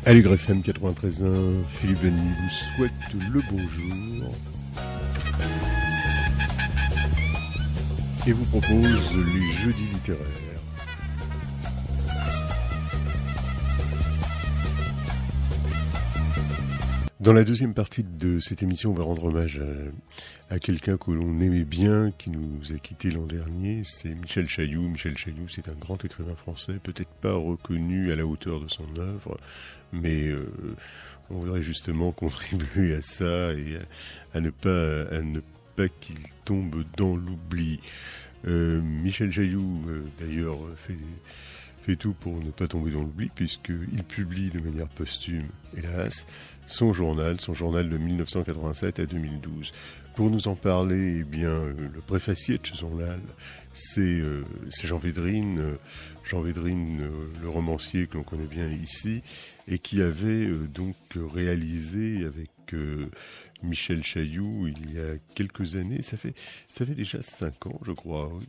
Allez, FM 93.1, Philippe Denis vous souhaite le bonjour et vous propose les jeudis littéraires. Dans la deuxième partie de cette émission, on va rendre hommage à quelqu'un que l'on aimait bien, qui nous a quittés l'an dernier, c'est Michel Chailloux. Michel Chailloux, c'est un grand écrivain français, peut-être pas reconnu à la hauteur de son œuvre, mais on voudrait justement contribuer à ça et à ne pas qu'il tombe dans l'oubli. Michel Chailloux, d'ailleurs, fait tout pour ne pas tomber dans l'oubli, puisqu'il publie de manière posthume, hélas, son journal de 1987 à 2012. Pour nous en parler, eh bien, le préfacier de ce journal, c'est Jean Védrine. Jean Védrine, le romancier que l'on connaît bien ici, et qui avait donc réalisé avec Michel Chailloux il y a quelques années, ça fait déjà 5 ans, je crois, oui.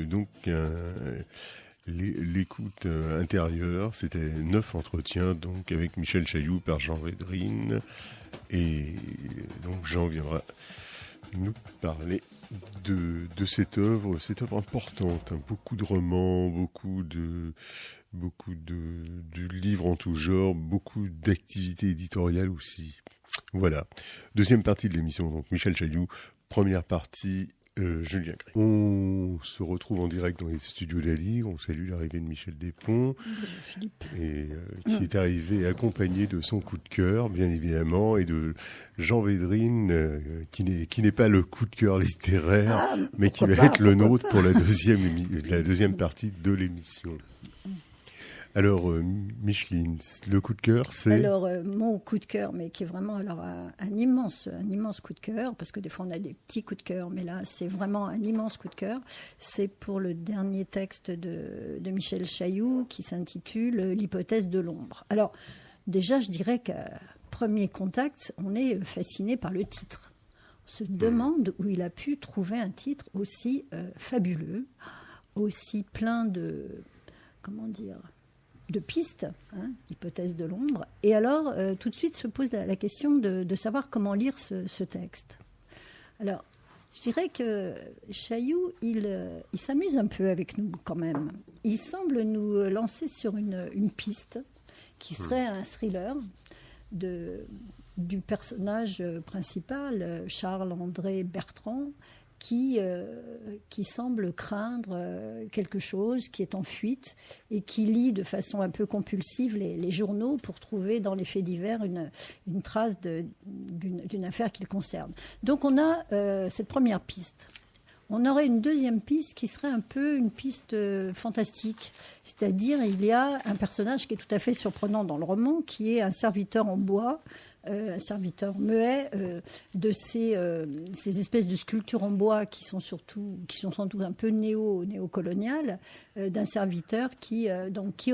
Donc l'écoute intérieure, c'était 9 entretiens donc avec Michel Chailloux par Jean Védrine, et donc Jean viendra nous parler de cette œuvre importante, hein. Beaucoup de romans, beaucoup de livres en tout genre, beaucoup d'activités éditoriales aussi. Voilà. Deuxième partie de l'émission, donc Michel Chailloux. Première partie, Julien Gray. On se retrouve en direct dans les studios d'Ali. On salue l'arrivée de Michel Despons, et qui est arrivé accompagné de son coup de cœur, bien évidemment, et de Jean Védrine, qui n'est pas le coup de cœur littéraire, mais qui va être le nôtre pour la deuxième partie de l'émission. Alors, Micheline, le coup de cœur, c'est... Alors, mon coup de cœur, mais qui est vraiment un immense coup de cœur, parce que des fois on a des petits coups de cœur, mais là c'est vraiment un immense coup de cœur, c'est pour le dernier texte de Michel Chailloux qui s'intitule « L'hypothèse de l'ombre ». Alors, déjà, je dirais qu'à premier contact, on est fasciné par le titre. On se demande où il a pu trouver un titre aussi fabuleux, aussi plein de... comment dire ? De pistes, hein, hypothèse de l'ombre. Et alors, tout de suite se pose la question de savoir comment lire ce texte. Alors, je dirais que Chailloux, il s'amuse un peu avec nous quand même. Il semble nous lancer sur une piste qui serait un thriller du personnage principal, Charles-André Bertrand, qui semble craindre quelque chose, qui est en fuite et qui lit de façon un peu compulsive les journaux pour trouver dans les faits divers une trace d'une affaire qui le concerne. Donc on a cette première piste. On aurait une deuxième piste qui serait un peu une piste fantastique. C'est-à-dire, il y a un personnage qui est tout à fait surprenant dans le roman, qui est un serviteur en bois, un serviteur muet, de ces espèces de sculptures en bois qui sont sans doute un peu néocoloniales, d'un serviteur qui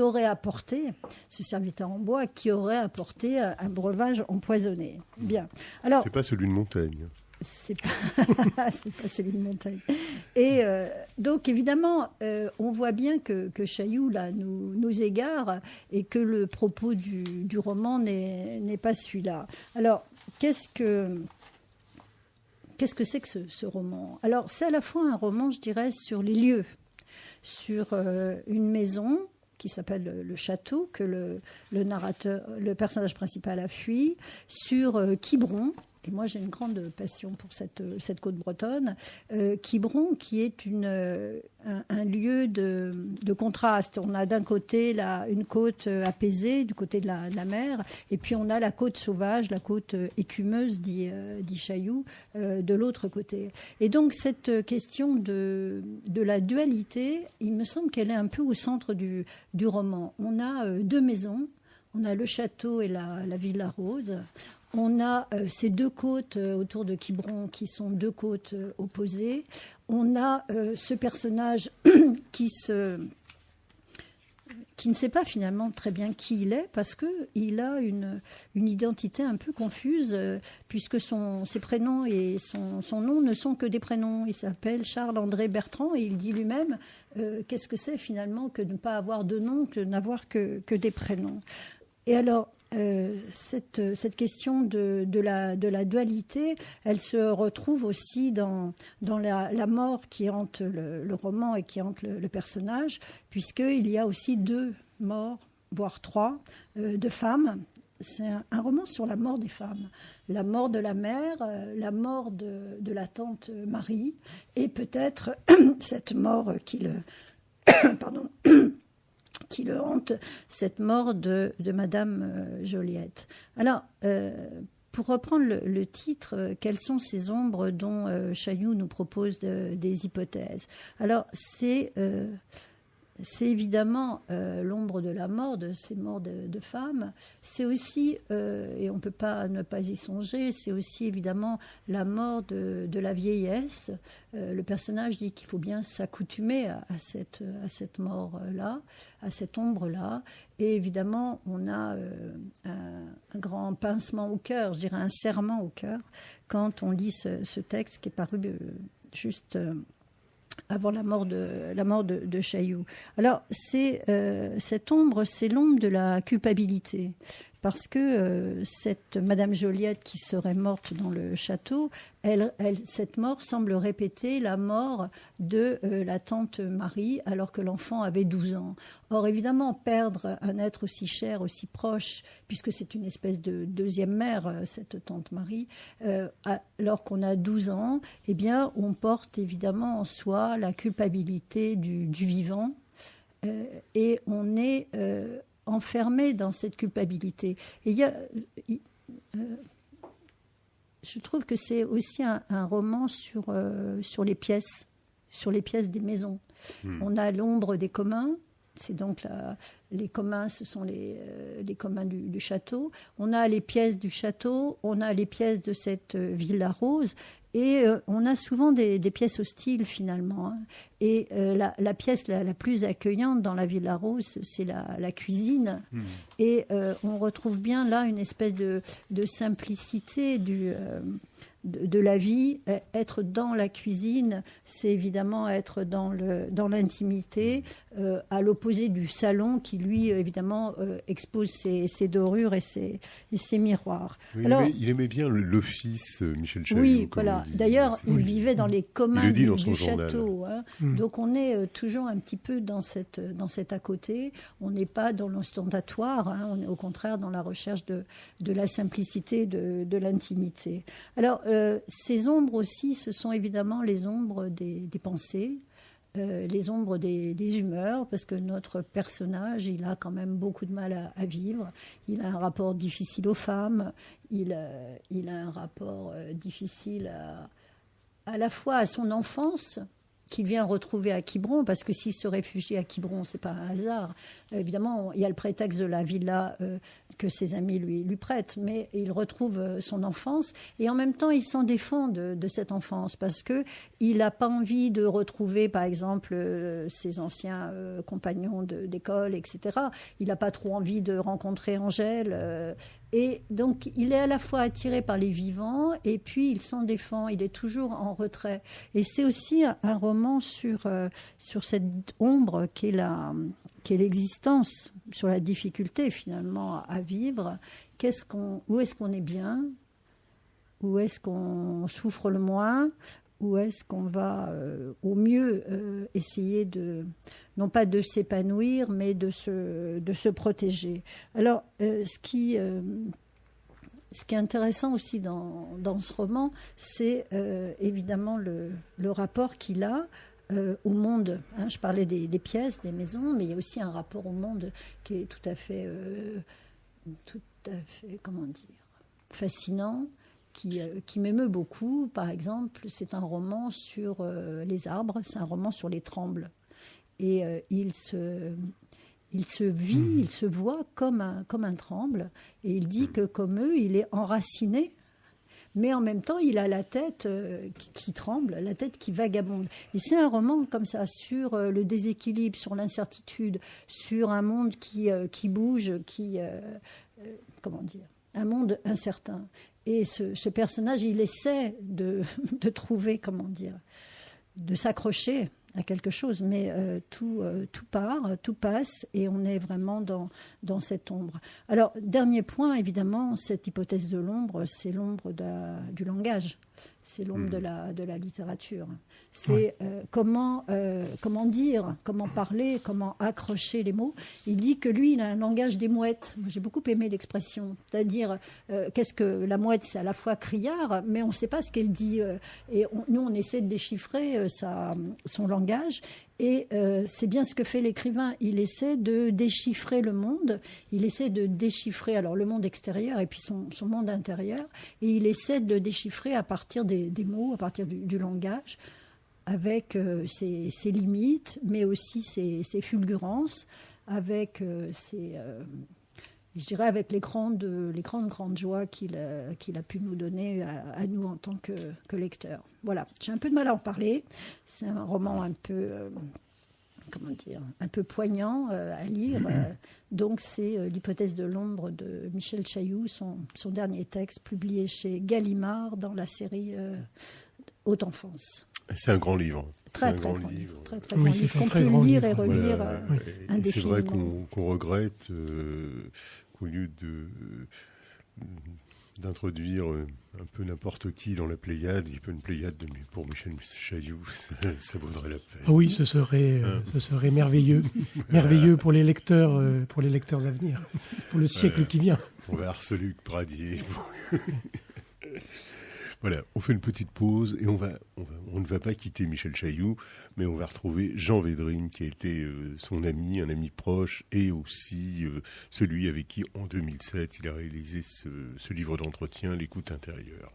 aurait apporté, ce serviteur en bois, qui aurait apporté un breuvage empoisonné. Bien. Alors, c'est pas celui de Montaigne. C'est pas celui de Montaigne. Et donc, évidemment, on voit bien que Chailloux, là, nous égare et que le propos du roman n'est pas celui-là. Alors, qu'est-ce que c'est que ce roman ? Alors, c'est à la fois un roman, je dirais, sur les lieux, sur une maison qui s'appelle le château, que le personnage principal a fui, sur Quiberon. Et moi, j'ai une grande passion pour cette côte bretonne. Quiberon, qui est un lieu de contraste. On a d'un côté une côte apaisée, du côté de la mer, et puis on a la côte sauvage, la côte écumeuse, dit Chailloux, de l'autre côté. Et donc, cette question de la dualité, il me semble qu'elle est un peu au centre du roman. On a deux maisons. On a le château et la Villa Rose. On a ces deux côtes autour de Quiberon qui sont deux côtes opposées. On a ce personnage qui qui ne sait pas finalement très bien qui il est, parce qu'il a une identité un peu confuse, puisque ses prénoms et son nom ne sont que des prénoms. Il s'appelle Charles-André Bertrand, et il dit lui-même qu'est-ce que c'est finalement que de ne pas avoir de nom, que de n'avoir que des prénoms. Et alors, cette question de la dualité, elle se retrouve aussi dans la mort qui hante le roman et qui hante le personnage, puisqu'il y a aussi 2 morts, voire 3, de femmes. C'est un roman sur la mort des femmes. La mort de la mère, la mort de la tante Marie, et peut-être cette mort qui le hante, cette mort de Madame Joliette. Alors, pour reprendre le titre, quelles sont ces ombres dont Chailloux nous propose des hypothèses? Alors, c'est évidemment l'ombre de la mort, de ces morts de femmes. C'est aussi, et on ne peut pas ne pas y songer, c'est aussi évidemment la mort de la vieillesse. Le personnage dit qu'il faut bien s'accoutumer à cette mort-là, à cette ombre-là. Et évidemment, on a un grand pincement au cœur, je dirais un serrement au cœur, quand on lit ce texte qui est paru juste avant la mort de Chailloux. Alors, cette ombre, c'est l'ombre de la culpabilité. Parce que cette Madame Joliette qui serait morte dans le château, cette mort semble répéter la mort de la tante Marie, alors que l'enfant avait 12 ans. Or, évidemment, perdre un être aussi cher, aussi proche, puisque c'est une espèce de deuxième mère, cette tante Marie, alors qu'on a 12 ans, eh bien, on porte évidemment en soi la culpabilité du vivant, et on est enfermé dans cette culpabilité. Et je trouve que c'est aussi un roman sur les pièces des maisons. On a l'ombre des communs. C'est donc les communs, ce sont les communs du château. On a les pièces du château, on a les pièces de cette villa rose, et on a souvent des pièces hostiles finalement. Hein. Et la pièce la plus accueillante dans la villa rose, c'est la cuisine. Et on retrouve bien là une espèce de simplicité de la vie. Être dans la cuisine, c'est évidemment être dans l'intimité, à l'opposé du salon qui, lui, évidemment, expose ses dorures et ses miroirs. Oui, alors, il aimait bien l'office, Michel Chailloux. Oui, voilà. D'ailleurs, il vivait dans les communs du château. Hein. Donc, on est toujours un petit peu dans cet à côté. On n'est pas dans l'ostentatoire. Hein. On est au contraire dans la recherche de la simplicité, de l'intimité. Alors, ces ombres aussi, ce sont évidemment les ombres des pensées, les ombres des humeurs, parce que notre personnage, il a quand même beaucoup de mal à vivre. Il a un rapport difficile aux femmes, il a un rapport difficile à la fois à son enfance, qu'il vient retrouver à Quiberon, parce que s'il se réfugie à Quiberon, c'est pas un hasard. Évidemment, il y a le prétexte de la villa que ses amis lui prêtent, mais il retrouve son enfance, et en même temps, il s'en défend de cette enfance, parce que il n'a pas envie de retrouver, par exemple, ses anciens compagnons d'école, etc. Il n'a pas trop envie de rencontrer Angèle, et donc, il est à la fois attiré par les vivants, et puis il s'en défend, il est toujours en retrait. Et c'est aussi un roman sur cette ombre qu'est l'existence, sur la difficulté finalement à vivre. Où est-ce qu'on est bien? Où est-ce qu'on souffre le moins? Où est-ce qu'on va au mieux essayer non pas de s'épanouir, mais de se protéger. Alors, ce qui est intéressant aussi dans ce roman, c'est évidemment le rapport qu'il a au monde. Hein. Je parlais des pièces, des maisons, mais il y a aussi un rapport au monde qui est tout à fait comment dire, fascinant, qui m'émeut beaucoup. Par exemple, c'est un roman sur les arbres, c'est un roman sur les trembles. Et il se vit, il se voit comme un tremble. Et il dit que, comme eux, il est enraciné. mais en même temps, il a la tête qui tremble, la tête qui vagabonde. Et c'est un roman comme ça, sur le déséquilibre, sur l'incertitude, sur un monde qui bouge, comment dire, un monde incertain. Et ce personnage, il essaie de trouver, comment dire, de s'accrocher à quelque chose, mais tout part, tout passe, et on est vraiment dans cette ombre. Alors, dernier point, évidemment, cette hypothèse de l'ombre, c'est l'ombre du langage, c'est l'ombre de la littérature. C'est comment dire, comment parler, comment accrocher les mots. Il dit que lui, il a un langage des mouettes. Moi, j'ai beaucoup aimé l'expression. C'est-à-dire, qu'est-ce que la mouette, c'est à la fois criard, mais on ne sait pas ce qu'elle dit. Et nous, on essaie de déchiffrer son langage. Et c'est bien ce que fait l'écrivain. Il essaie de déchiffrer le monde. Il essaie de déchiffrer alors le monde extérieur et puis son monde intérieur. Et il essaie de déchiffrer à partir des mots, à partir du langage, avec ses limites, mais aussi ses fulgurances, avec je dirais avec les grandes joies qu'il a pu nous donner à nous en tant que lecteurs. Voilà, j'ai un peu de mal à en parler. C'est un roman un peu, comment dire, un peu poignant à lire. Donc c'est l'hypothèse de l'ombre de Michel Chailloux, son dernier texte publié chez Gallimard dans la série Haute Enfance. C'est un grand livre. Très grand livre. Très grand livre qu'on peut lire et relire indéfiniment. C'est vrai qu'on regrette qu'au lieu d'introduire un peu n'importe qui dans la Pléiade, il y a pas une Pléiade pour Michel Chailloux, ça vaudrait la peine. Ah oui, ce serait merveilleux, merveilleux pour les lecteurs à venir, pour le siècle qui vient. On va harceler Luc Pradier. Voilà, on fait une petite pause et on ne va pas quitter Michel Chailloux, mais on va retrouver Jean Védrine, qui a été son ami, un ami proche, et aussi celui avec qui, en 2007, il a réalisé ce livre d'entretien, L'écoute intérieure.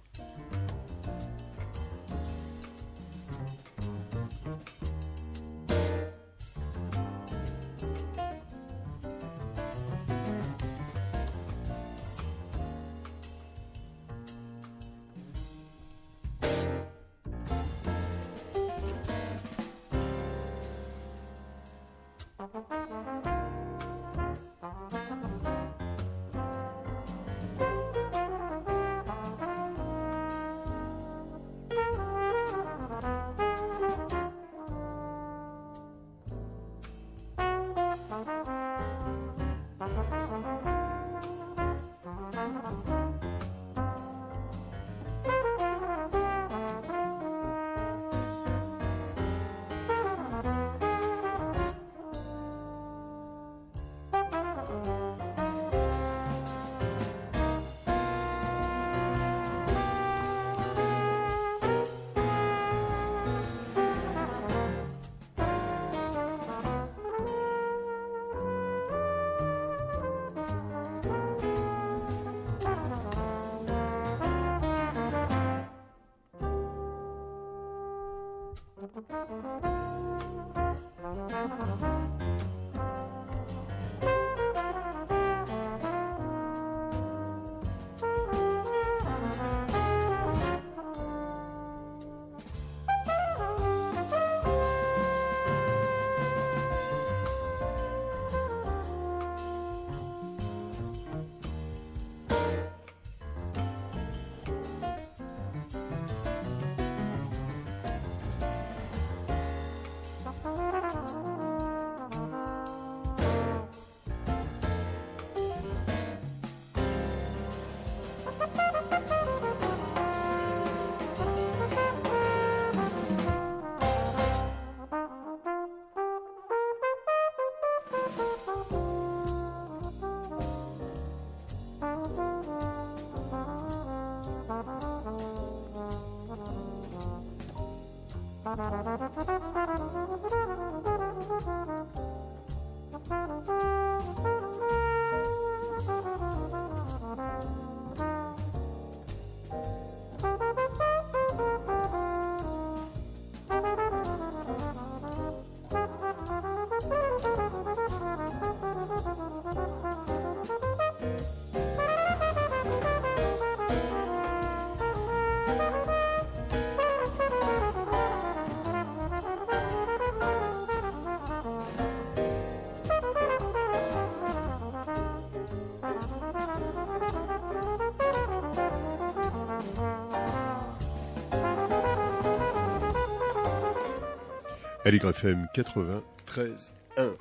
LYFM 93.1,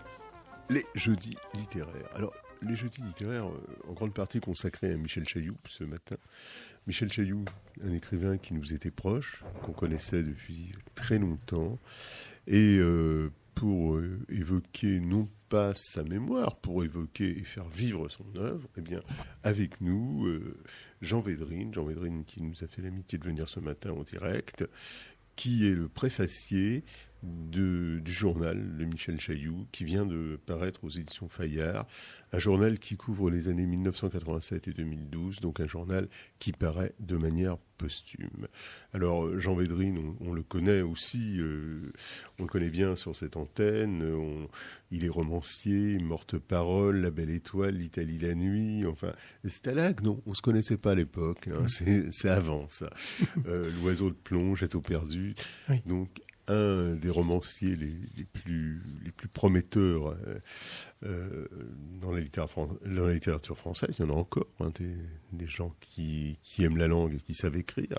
les jeudis littéraires. Alors, les jeudis littéraires, en grande partie consacrés à Michel Chailloux ce matin. Michel Chailloux, un écrivain qui nous était proche, qu'on connaissait depuis très longtemps, et pour évoquer non pas sa mémoire, pour évoquer et faire vivre son œuvre, eh bien, avec nous, Jean Védrine qui nous a fait l'amitié de venir ce matin en direct, qui est le préfacier du journal de Michel Chailloux, qui vient de paraître aux éditions Fayard, un journal qui couvre les années 1987 et 2012, donc un journal qui paraît de manière posthume. Alors Jean Védrine, on le connaît aussi, on le connaît bien sur cette antenne, il est romancier, Morte-Parole, La Belle Étoile, L'Italie la nuit, enfin, Stalag, non, on ne se connaissait pas à l'époque, hein, c'est avant ça. L'Oiseau de plomb, Château perdu, oui. Donc un des romanciers les plus prometteurs dans la littérature française. Il y en a encore, hein, des gens qui aiment la langue et qui savent écrire,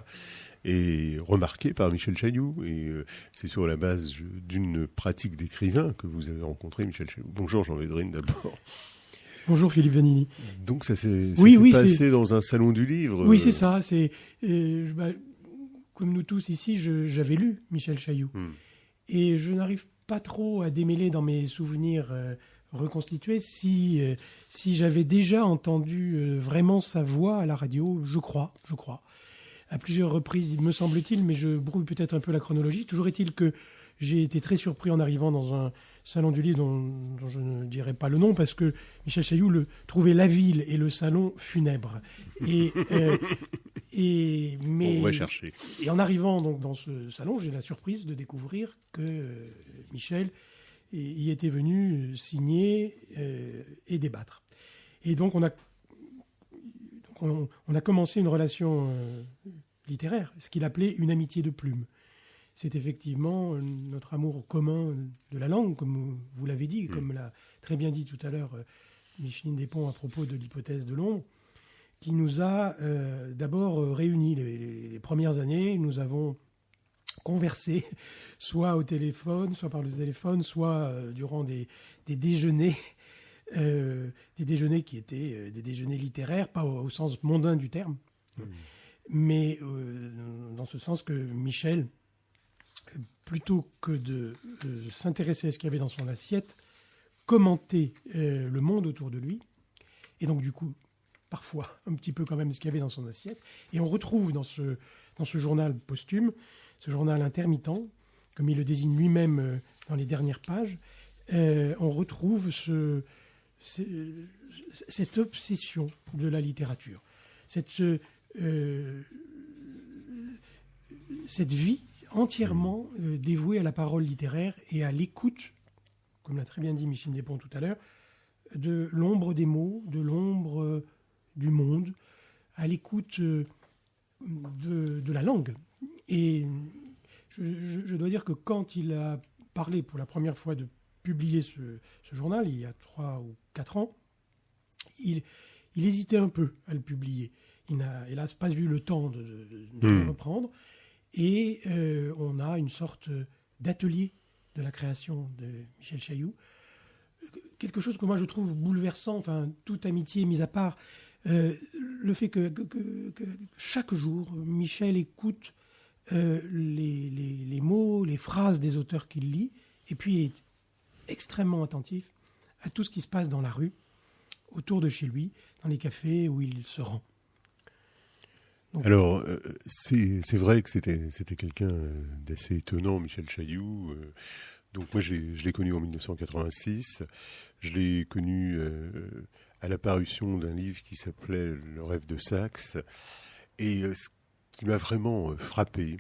et remarqué par Michel Chailloux. Et c'est sur la base d'une pratique d'écrivain que vous avez rencontré Michel Chailloux. Bonjour Jean Védrine d'abord. Bonjour Philippe Vanini. Donc ça s'est passé dans un salon du livre. Oui, c'est ça. Comme nous tous ici, j'avais lu Michel Chailloux. Et je n'arrive pas trop à démêler dans mes souvenirs reconstitués si j'avais déjà entendu vraiment sa voix à la radio, je crois. À plusieurs reprises, me semble-t-il, mais je brouille peut-être un peu la chronologie. Toujours est-il que j'ai été très surpris en arrivant dans un salon du livre dont je ne dirai pas le nom, parce que Michel Chailloux trouvait la ville et le salon funèbres. On va chercher. Et en arrivant donc dans ce salon, j'ai la surprise de découvrir que Michel y était venu signer et débattre. Et donc on a commencé une relation littéraire, ce qu'il appelait une amitié de plume. C'est effectivement notre amour commun de la langue, comme vous l'avez dit, comme l'a très bien dit tout à l'heure Micheline Despons à propos de l'hypothèse de l'ombre, qui nous a d'abord réunis. Les premières années, nous avons conversé, soit au téléphone, soit par le téléphone, soit durant des déjeuners, des déjeuners qui étaient des déjeuners littéraires, pas au sens mondain du terme, mais dans ce sens que Michel, plutôt que de s'intéresser à ce qu'il y avait dans son assiette, commentait le monde autour de lui, et donc du coup, parfois un petit peu quand même ce qu'il y avait dans son assiette. Et on retrouve dans ce journal posthume, ce journal intermittent, comme il le désigne lui-même dans les dernières pages, on retrouve cette obsession de la littérature, cette vie entièrement dévouée à la parole littéraire et à l'écoute, comme l'a très bien dit Micheline Despons tout à l'heure, de l'ombre des mots, de l'ombre du monde, à l'écoute de la langue. Et je dois dire que quand il a parlé pour la première fois de publier ce journal, il y a 3 ou 4 ans, il hésitait un peu à le publier. Il n'a hélas pas eu le temps de le reprendre. Et on a une sorte d'atelier de la création de Michel Chailloux. Quelque chose que moi je trouve bouleversant, enfin, toute amitié mise à part, le fait que chaque jour, Michel écoute les mots, les phrases des auteurs qu'il lit, et puis est extrêmement attentif à tout ce qui se passe dans la rue, autour de chez lui, dans les cafés où il se rend. Donc, alors, c'est vrai que c'était quelqu'un d'assez étonnant, Michel Chailloux. Donc moi, je l'ai connu en 1986. Je l'ai connu à la parution d'un livre qui s'appelait Le rêve de Saxe. Et ce qui m'a vraiment frappé,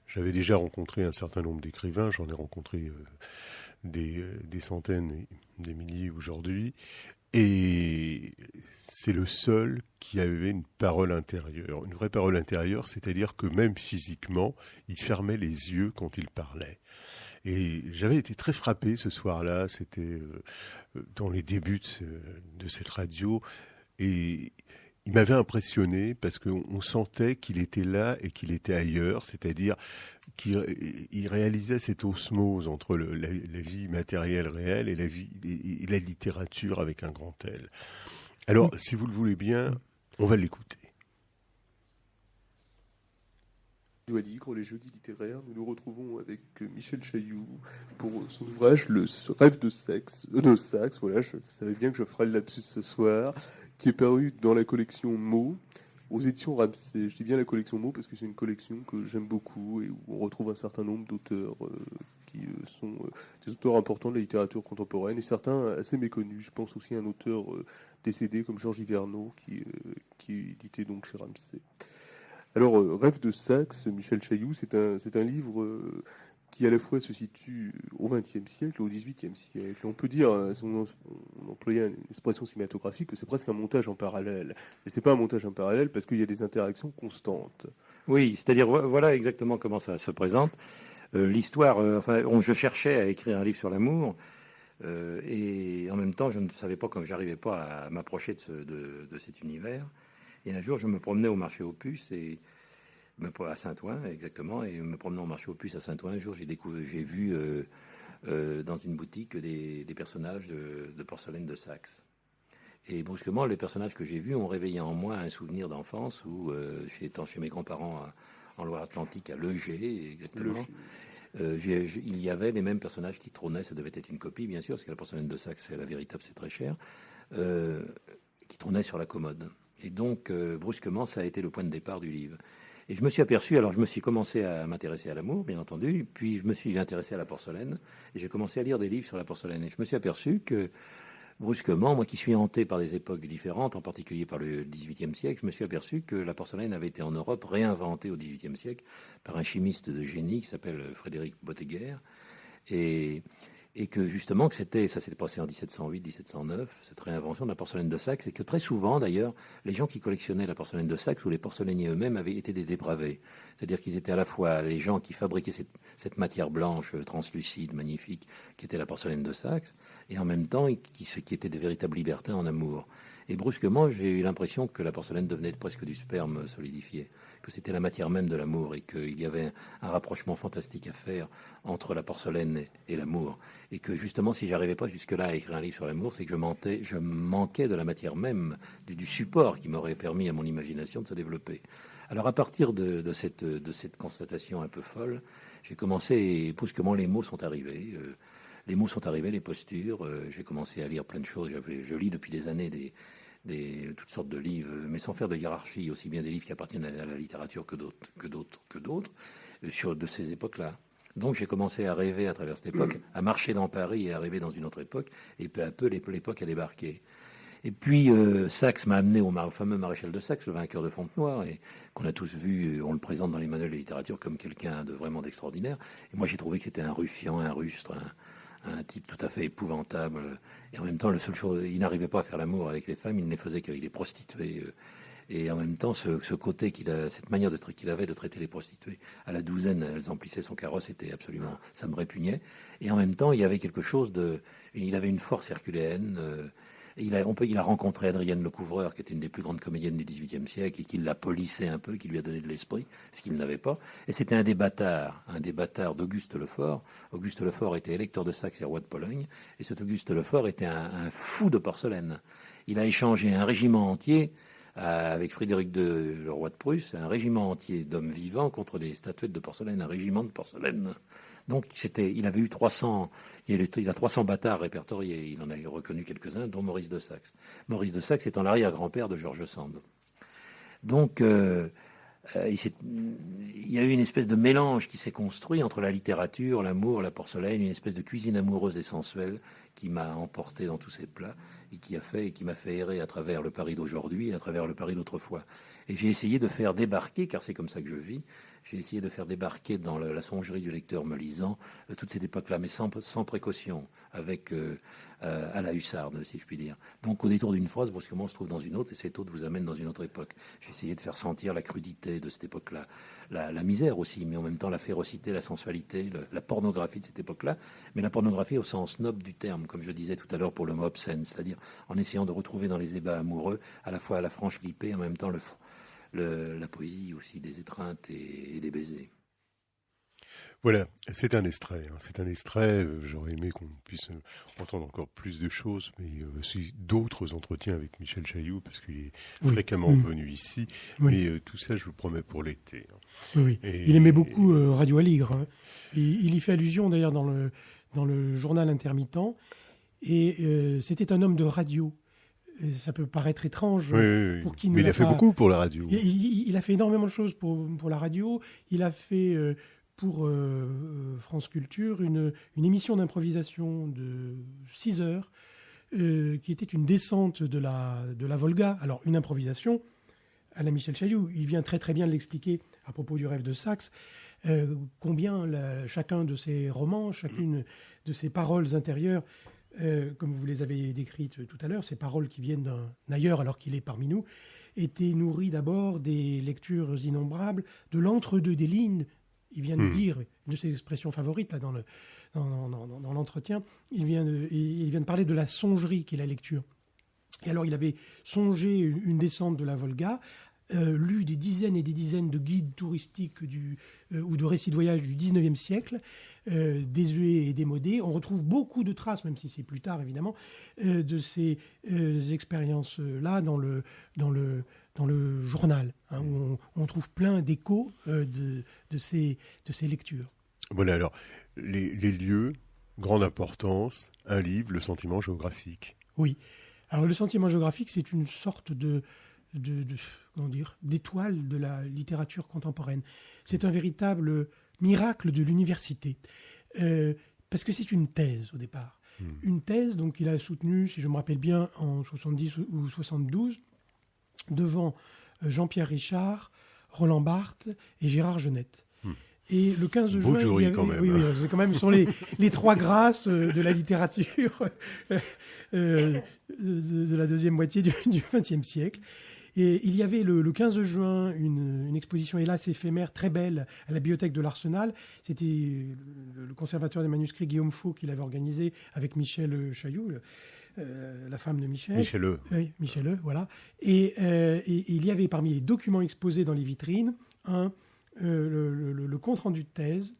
j'avais déjà rencontré un certain nombre d'écrivains, j'en ai rencontré des centaines et des milliers aujourd'hui. Et c'est le seul qui avait une parole intérieure, une vraie parole intérieure, c'est-à-dire que même physiquement, il fermait les yeux quand il parlait. Et j'avais été très frappé ce soir-là, c'était dans les débuts de cette radio, et il m'avait impressionné parce qu'on sentait qu'il était là et qu'il était ailleurs, c'est-à-dire qu'il réalisait cette osmose entre la vie matérielle réelle et la littérature avec un grand L. Alors, si vous le voulez bien, on va l'écouter. Les jeudis littéraires, nous nous retrouvons avec Michel Chailloux pour son ouvrage Le rêve de Saxe. Voilà, je savais bien que je ferais le lapsus ce soir, qui est paru dans la collection Mots, aux éditions Ramsay. Je dis bien la collection Mots parce que c'est une collection que j'aime beaucoup et où on retrouve un certain nombre d'auteurs qui sont des auteurs importants de la littérature contemporaine et certains assez méconnus. Je pense aussi à un auteur décédé comme Georges Hyvernaud qui est édité donc chez Ramsay. Alors, Rêve de Saxe, Michel Chailloux, c'est un livre qui à la fois se situe au XXe siècle et au XVIIIe siècle. On peut dire, on employait une expression cinématographique, que c'est presque un montage en parallèle. Mais c'est pas un montage en parallèle parce qu'il y a des interactions constantes. Oui, c'est-à-dire, voilà exactement comment ça se présente. L'histoire, je cherchais à écrire un livre sur l'amour, et en même temps, je ne savais pas, comme j'arrivais pas à m'approcher de cet univers. Et un jour, je me promenais au marché aux puces, à Saint-Ouen, exactement, et me promenant au marché aux puces à Saint-Ouen, un jour, j'ai vu dans une boutique des personnages de porcelaine de Saxe. Et brusquement, les personnages que j'ai vus ont réveillé en moi un souvenir d'enfance où, étant chez mes grands-parents en Loire-Atlantique, à Legé, exactement, il y avait les mêmes personnages qui trônaient, ça devait être une copie, bien sûr, parce que la porcelaine de Saxe, c'est la véritable, c'est très cher, qui trônaient sur la commode. Et donc, brusquement, ça a été le point de départ du livre. Et je me suis aperçu, alors je me suis commencé à m'intéresser à l'amour, bien entendu, puis je me suis intéressé à la porcelaine, et j'ai commencé à lire des livres sur la porcelaine. Et je me suis aperçu que, brusquement, moi qui suis hanté par des époques différentes, en particulier par le XVIIIe siècle, je me suis aperçu que la porcelaine avait été en Europe réinventée au XVIIIe siècle par un chimiste de génie qui s'appelle Frédéric Botteguer, et que justement, ça s'est passé en 1708-1709, cette réinvention de la porcelaine de Saxe, et que très souvent, d'ailleurs, les gens qui collectionnaient la porcelaine de Saxe ou les porcelainiers eux-mêmes avaient été des dépravés. C'est-à-dire qu'ils étaient à la fois les gens qui fabriquaient cette matière blanche, translucide, magnifique, qui était la porcelaine de Saxe, et en même temps, qui étaient des véritables libertins en amour. Et brusquement, j'ai eu l'impression que la porcelaine devenait presque du sperme solidifié, que c'était la matière même de l'amour et qu'il y avait un rapprochement fantastique à faire entre la porcelaine et l'amour. Et que justement, si j'arrivais pas jusque-là à écrire un livre sur l'amour, c'est que je manquais de la matière même, du support qui m'aurait permis à mon imagination de se développer. Alors à partir de cette constatation un peu folle, j'ai commencé, et brusquement les mots sont arrivés. Les postures. J'ai commencé à lire plein de choses. Je lis depuis des années toutes sortes de livres, mais sans faire de hiérarchie, aussi bien des livres qui appartiennent à la littérature que d'autres, de ces époques-là. Donc j'ai commencé à rêver à travers cette époque, à marcher dans Paris et à rêver dans une autre époque, et peu à peu l'époque a débarqué. Et puis Saxe m'a amené au fameux maréchal de Saxe, le vainqueur de Fontenoy, et qu'on a tous vu, on le présente dans les manuels de littérature comme quelqu'un de vraiment d'extraordinaire. Et moi j'ai trouvé que c'était un ruffian, un rustre, un type tout à fait épouvantable. Et en même temps, la seule chose, il n'arrivait pas à faire l'amour avec les femmes, il ne les faisait qu'avec les prostituées. Et en même temps, ce côté cette manière qu'il avait de traiter les prostituées à la douzaine, elles emplissaient son carrosse, était absolument, ça me répugnait. Et en même temps, il y avait quelque chose il avait une force herculéenne. Il a rencontré Adrienne Lecouvreur, qui était une des plus grandes comédiennes du XVIIIe siècle, et qui l'a polissé un peu, qui lui a donné de l'esprit, ce qu'il n'avait pas. Et c'était un des bâtards d'Auguste Lefort. Auguste Lefort était électeur de Saxe et roi de Pologne, et cet Auguste Lefort était un fou de porcelaine. Il a échangé un régiment entier avec Frédéric II, le roi de Prusse, un régiment entier d'hommes vivants contre des statuettes de porcelaine, un régiment de porcelaine. Donc il avait eu 300, il a 300 bâtards répertoriés, il en a reconnu quelques-uns, dont Maurice de Saxe. Maurice de Saxe étant l'arrière-grand-père de George Sand. Donc il y a eu une espèce de mélange qui s'est construit entre la littérature, l'amour, la porcelaine, une espèce de cuisine amoureuse et sensuelle qui m'a emporté dans tous ces plats et qui m'a fait errer à travers le Paris d'aujourd'hui et à travers le Paris d'autrefois. Et j'ai essayé de faire débarquer, car c'est comme ça que je vis, j'ai essayé de faire débarquer dans la songerie du lecteur me lisant toute cette époque-là, mais sans précaution, avec à la hussarde, si je puis dire. Donc au détour d'une phrase, brusquement on se trouve dans une autre, et cette autre vous amène dans une autre époque. J'ai essayé de faire sentir la crudité de cette époque-là, la misère aussi, mais en même temps la férocité, la sensualité, la pornographie de cette époque-là, mais la pornographie au sens noble du terme, comme je disais tout à l'heure pour le mot obscène, c'est-à-dire en essayant de retrouver dans les débats amoureux à la fois la franche lipée, en même temps la poésie aussi des étreintes et des baisers. Voilà, c'est un extrait. C'est un extrait. J'aurais aimé qu'on puisse entendre encore plus de choses, mais aussi d'autres entretiens avec Michel Chailloux, parce qu'il est fréquemment venu ici. Oui. Mais tout ça, je vous promets pour l'été. Oui. Il aimait beaucoup Radio Aligre. Hein. Il y fait allusion d'ailleurs dans le journal intermittent. Et c'était un homme de radio. Ça peut paraître étrange pour qui ne mais il a fait beaucoup pour la radio. Il a fait énormément de choses pour la radio. Il a fait pour France Culture une émission d'improvisation de 6 heures qui était une descente de la Volga. Alors une improvisation à la Michel Chailloux. Il vient très très bien de l'expliquer à propos du rêve de Saxe. Combien chacun de ses romans, chacune de ses paroles intérieures, comme vous les avez décrites tout à l'heure, ces paroles qui viennent d'un ailleurs alors qu'il est parmi nous, étaient nourries d'abord des lectures innombrables, de l'entre-deux des lignes. Il vient de dire, une de ses expressions favorites là, dans l'entretien, il vient de parler de la songerie qu'est la lecture. Et alors il avait songé une descente de la Volga, lu des dizaines et des dizaines de guides touristiques ou de récits de voyage du 19e siècle, désuets et démodés. On retrouve beaucoup de traces, même si c'est plus tard évidemment, de ces expériences-là dans le journal, hein, où on trouve plein d'échos de ces lectures. Voilà, alors, les lieux, grande importance, un livre, le sentiment géographique. Oui. Alors, le sentiment géographique, c'est une sorte d'étoile de la littérature contemporaine. C'est un véritable miracle de l'université. Parce que c'est une thèse, au départ. Une thèse, donc, qu'il a soutenue, si je me rappelle bien, en 70 ou 72, devant Jean-Pierre Richard, Roland Barthes et Gérard Genette. Et le 15 juin... jury, quand même. Oui, quand même, ce sont les trois grâces de la littérature de la deuxième moitié du XXe siècle. Et il y avait le 15 juin une exposition, hélas éphémère, très belle, à la bibliothèque de l'Arsenal. C'était le conservateur des manuscrits Guillaume Faux qui l'avait organisé avec Michel Chailloux, la femme de Michel. Michel. Oui, Michel, voilà. Et il y avait parmi les documents exposés dans les vitrines le compte-rendu de thèse.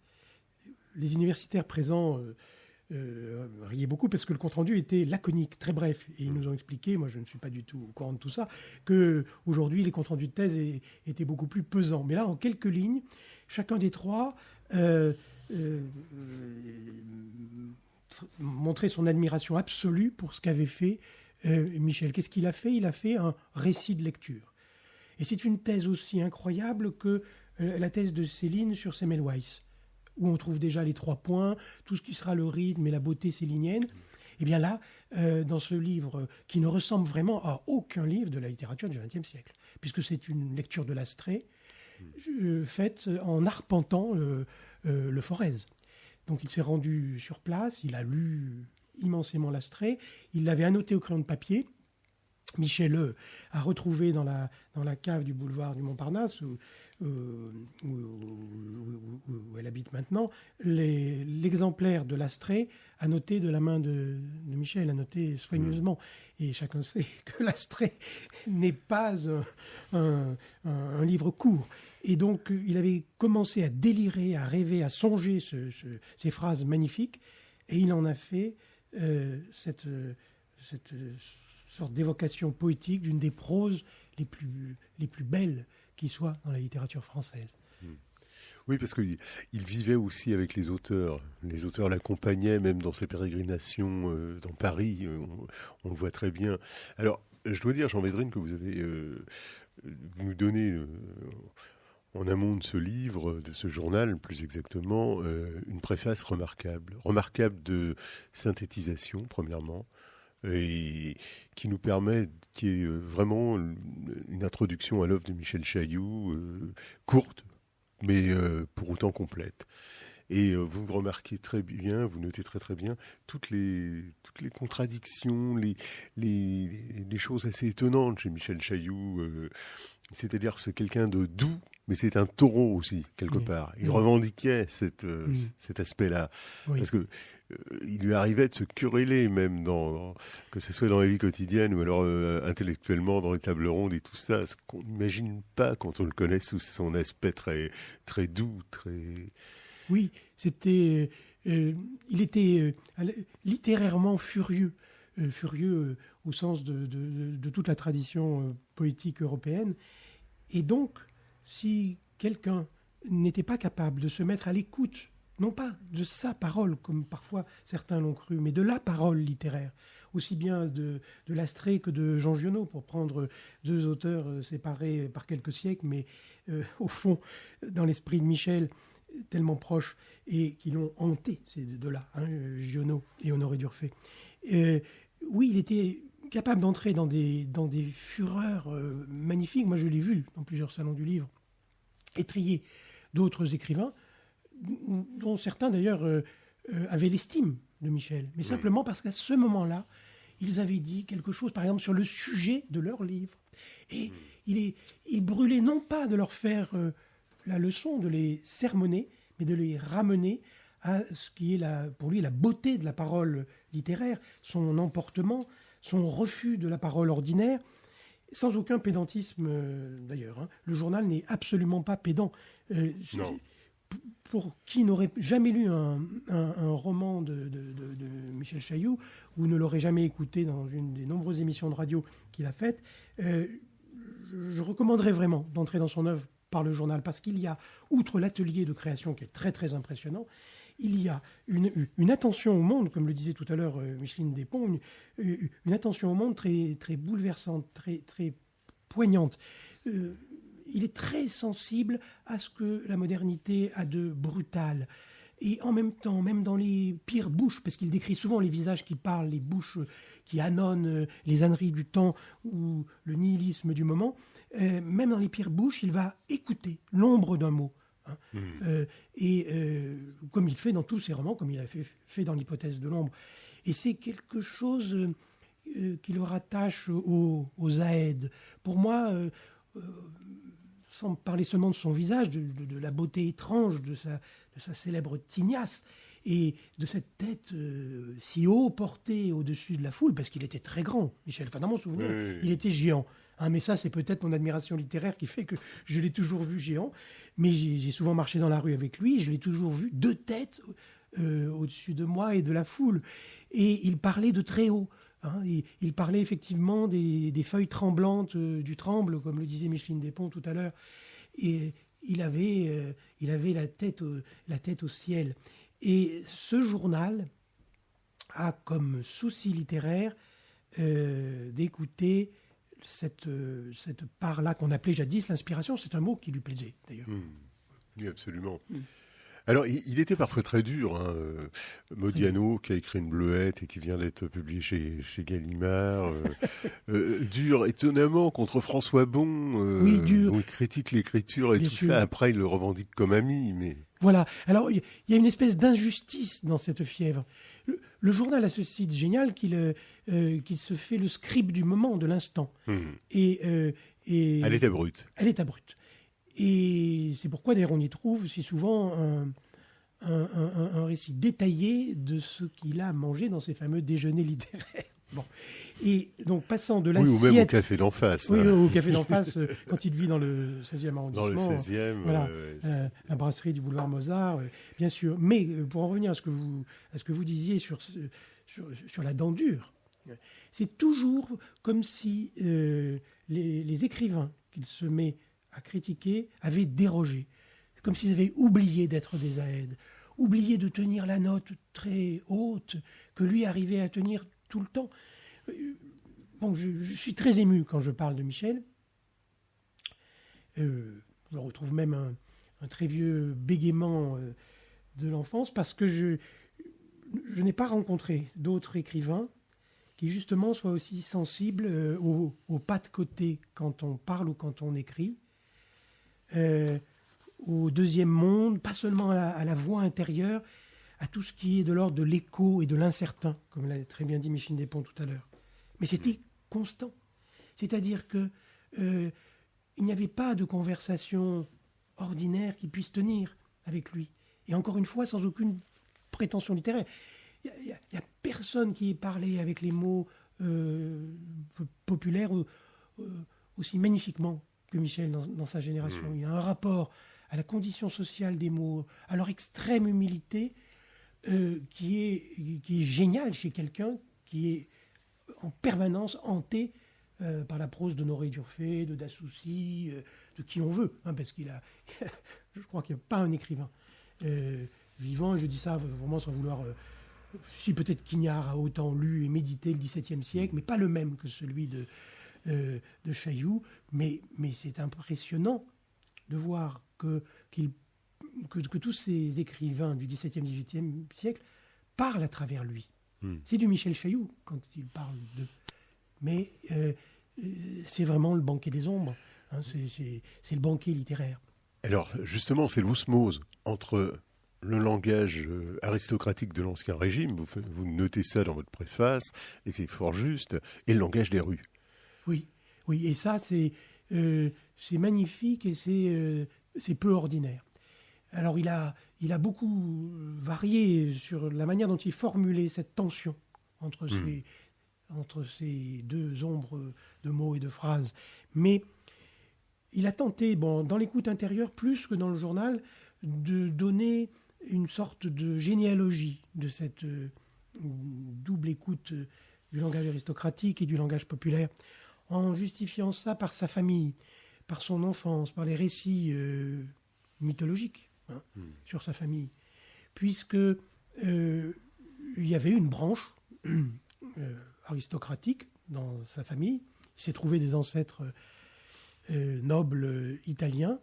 Les universitaires présents riaient beaucoup parce que le compte-rendu était laconique, très bref. Et ils nous ont expliqué, moi je ne suis pas du tout au courant de tout ça, qu'aujourd'hui les comptes-rendus de thèse étaient beaucoup plus pesants. Mais là, en quelques lignes, chacun des trois montrait son admiration absolue pour ce qu'avait fait Michel. Qu'est-ce qu'il a fait ? Il a fait un récit de lecture. Et c'est une thèse aussi incroyable que la thèse de Céline sur Semmelweis, où on trouve déjà les 3 points, tout ce qui sera le rythme et la beauté célinienne. Et bien là, dans ce livre qui ne ressemble vraiment à aucun livre de la littérature du XXe siècle, puisque c'est une lecture de Lastrée faite en arpentant le Forez. Donc il s'est rendu sur place, il a lu immensément Lastrée, il l'avait annoté au crayon de papier. Michel a retrouvé dans la cave du boulevard du Montparnasse, où elle habite maintenant, l'exemplaire de Lastrée annoté de la main de Michel, annoté soigneusement. Et chacun sait que Lastrée n'est pas un livre court. Et donc, il avait commencé à délirer, à rêver, à songer ces phrases magnifiques, et il en a fait cette sorte d'évocation poétique d'une des proses les plus belles qui soit dans la littérature française. Oui, parce qu'il vivait aussi avec les auteurs. Les auteurs l'accompagnaient même dans ses pérégrinations dans Paris. On le voit très bien. Alors, je dois dire, Jean Védrine, que vous avez nous donné en amont de ce livre, de ce journal plus exactement, une préface remarquable. Remarquable de synthétisation, premièrement, et qui nous permet, qui est vraiment une introduction à l'œuvre de Michel Chailloux, courte, mais pour autant complète. Et vous remarquez très bien, vous notez très très bien toutes les contradictions, les choses assez étonnantes chez Michel Chailloux. C'est-à-dire que c'est quelqu'un de doux, mais c'est un taureau aussi, quelque Oui. part. Il Oui. revendiquait cet aspect-là. Oui. Parce que il lui arrivait de se quereller, même, que ce soit dans la vie quotidienne ou alors intellectuellement dans les tables rondes et tout ça, ce qu'on n'imagine pas quand on le connaît sous son aspect très, très doux, très... Oui, c'était, il était littérairement furieux, au sens de toute la tradition poétique européenne. Et donc, si quelqu'un n'était pas capable de se mettre à l'écoute, non pas de sa parole, comme parfois certains l'ont cru, mais de la parole littéraire, aussi bien de Lastrée que de Jean Giono, pour prendre deux auteurs séparés par quelques siècles, mais au fond, dans l'esprit de Michel, tellement proches, et qui l'ont hanté, ces deux-là, Giono et Honoré d'Urfé. Oui, il était capable d'entrer dans des fureurs magnifiques. Moi, je l'ai vu dans plusieurs salons du livre, étrier d'autres écrivains, dont certains d'ailleurs avaient l'estime de Michel, mais simplement parce qu'à ce moment-là, ils avaient dit quelque chose, par exemple, sur le sujet de leur livre. Et il brûlait non pas de leur faire la leçon, de les sermonner, mais de les ramener à ce qui est pour lui la beauté de la parole littéraire, son emportement, son refus de la parole ordinaire, sans aucun pédantisme d'ailleurs. Hein. Le journal n'est absolument pas pédant. Non. Pour qui n'aurait jamais lu un roman de Michel Chailloux ou ne l'aurait jamais écouté dans une des nombreuses émissions de radio qu'il a faites, je recommanderais vraiment d'entrer dans son œuvre par le journal, parce qu'il y a, outre l'atelier de création qui est très très impressionnant, il y a une attention au monde, comme le disait tout à l'heure Micheline Despons, une attention au monde très, très bouleversante, très, très poignante. Il est très sensible à ce que la modernité a de brutal. Et en même temps, même dans les pires bouches, parce qu'il décrit souvent les visages qui parlent, les bouches qui annonnent les âneries du temps ou le nihilisme du moment, même dans les pires bouches, il va écouter l'ombre d'un mot. Hein. Comme il fait dans tous ses romans, comme il a fait dans l'hypothèse de l'ombre. Et c'est quelque chose qui le rattache aux Aèdes. Pour moi, sans parler seulement de son visage, de la beauté étrange de sa célèbre tignasse, et de cette tête si haut portée au-dessus de la foule, parce qu'il était très grand, Michel. Enfin, dans mon souvenir, il était géant. Hein, mais ça, c'est peut-être mon admiration littéraire qui fait que je l'ai toujours vu géant. Mais j'ai souvent marché dans la rue avec lui, et je l'ai toujours vu deux têtes au-dessus de moi et de la foule. Et il parlait de très haut. Hein, il parlait effectivement des feuilles tremblantes du tremble, comme le disait Micheline Despons tout à l'heure. Et il avait la tête au ciel. Et ce journal a comme souci littéraire d'écouter cette part-là qu'on appelait jadis l'inspiration. C'est un mot qui lui plaisait, d'ailleurs. Oui, absolument. Alors, il était parfois très dur. Hein. Modiano, qui a écrit une bleuette et qui vient d'être publié chez Gallimard. Dur, étonnamment, contre François Bon. Oui, dur. Dont il critique l'écriture et Bien tout sûr. ça. Après, il le revendique comme ami. Mais... Voilà. Alors, il y a une espèce d'injustice dans cette fièvre. Le journal a ce site génial qu'il se fait le scribe du moment, de l'instant. Et Elle était brute. Elle est abrupte. Et c'est pourquoi, d'ailleurs, on y trouve si souvent un récit détaillé de ce qu'il a mangé dans ses fameux déjeuners littéraires. Bon. Et donc, passant de l'assiette... Oui, ou même au café d'en face. Oui, hein. au café d'en face, quand il vit dans le 16e arrondissement. Dans le 16e. Voilà, la brasserie du boulevard Mozart, bien sûr. Mais pour en revenir à ce que vous disiez sur la dent dure, c'est toujours comme si les écrivains qu'il se met à critiquer avaient dérogé, comme s'ils avaient oublié d'être des Aèdes, oublié de tenir la note très haute que lui arrivait à tenir tout le temps. Bon, je suis très ému quand je parle de Michel. Je retrouve même un très vieux bégaiement de l'enfance, parce que je n'ai pas rencontré d'autres écrivains qui justement soient aussi sensibles au pas de côté quand on parle ou quand on écrit, au deuxième monde, pas seulement à la voix intérieure, à tout ce qui est de l'ordre de l'écho et de l'incertain, comme l'a très bien dit Micheline Despons tout à l'heure. Mais c'était constant. C'est-à-dire que il n'y avait pas de conversation ordinaire qui puisse tenir avec lui. Et encore une fois, sans aucune prétention littéraire. Il n'y a personne qui ait parlé avec les mots populaires aussi magnifiquement que Michel dans sa génération. Il y a un rapport à la condition sociale des mots, à leur extrême humilité, qui est génial chez quelqu'un qui est en permanence hanté par la prose d'Honoré d'Urfé, de Dassoucy, de qui on veut, hein, parce je crois qu'il n'y a pas un écrivain vivant, et je dis ça vraiment sans vouloir... si peut-être Quignard a autant lu et médité le XVIIe siècle, mais pas le même que celui de Chailloux, mais c'est impressionnant de voir que tous ces écrivains du XVIIe, XVIIIe siècle parlent à travers lui. C'est du Michel Chailloux quand il parle d'eux. Mais c'est vraiment le banquet des ombres, hein, c'est le banquet littéraire. Alors, justement, c'est l'osmose entre le langage aristocratique de l'Ancien Régime, vous notez ça dans votre préface, et c'est fort juste, et le langage des rues. Oui, et ça, c'est magnifique et c'est peu ordinaire. Alors, il a beaucoup varié sur la manière dont il formulait cette tension entre ces deux ombres de mots et de phrases. Mais il a tenté, dans l'écoute intérieure, plus que dans le journal, de donner une sorte de généalogie de cette double écoute du langage aristocratique et du langage populaire, en justifiant ça par sa famille, par son enfance, par les récits mythologiques sur sa famille, puisque il y avait une branche aristocratique dans sa famille. Il s'est trouvé des ancêtres nobles italiens,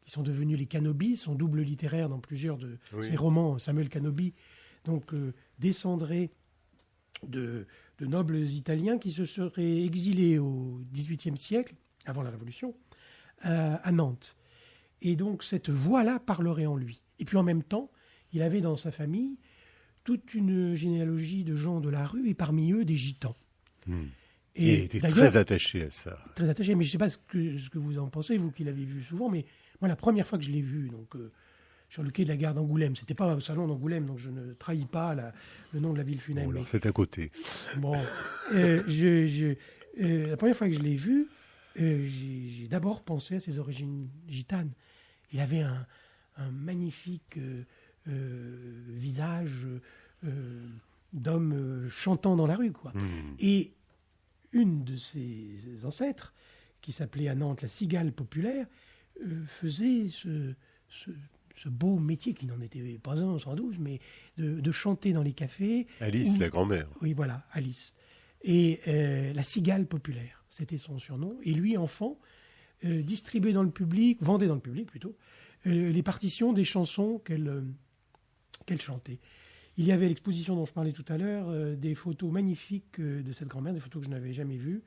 qui sont devenus les Canobi, son double littéraire dans plusieurs de ses romans. Samuel Canobi donc descendrait de nobles italiens qui se seraient exilés au XVIIIe siècle, avant la Révolution, à Nantes. Et donc cette voix-là parlerait en lui. Et puis en même temps, il avait dans sa famille toute une généalogie de gens de la rue, et parmi eux des gitans. Et il était très attaché à ça. Très attaché, mais je ne sais pas ce que vous en pensez, vous qui l'avez vu souvent, mais moi, la première fois que je l'ai vu, donc, sur le quai de la gare d'Angoulême, c'était pas au salon d'Angoulême, donc je ne trahis pas le nom de la ville funèbre. Alors c'est à côté. La première fois que je l'ai vu, j'ai d'abord pensé à ses origines gitanes. Il avait un magnifique visage d'homme chantant dans la rue, quoi. Et une de ses ancêtres, qui s'appelait à Nantes la cigale populaire, faisait ce beau métier, qui n'en était pas un sans doute, mais de chanter dans les cafés. Alice, la grand-mère. Oui, voilà, Alice. Et la cigale populaire, c'était son surnom. Et lui, enfant, distribuait dans le public, vendait dans le public plutôt, les partitions des chansons qu'elle chantait. Il y avait l'exposition dont je parlais tout à l'heure, des photos magnifiques de cette grand-mère, des photos que je n'avais jamais vues,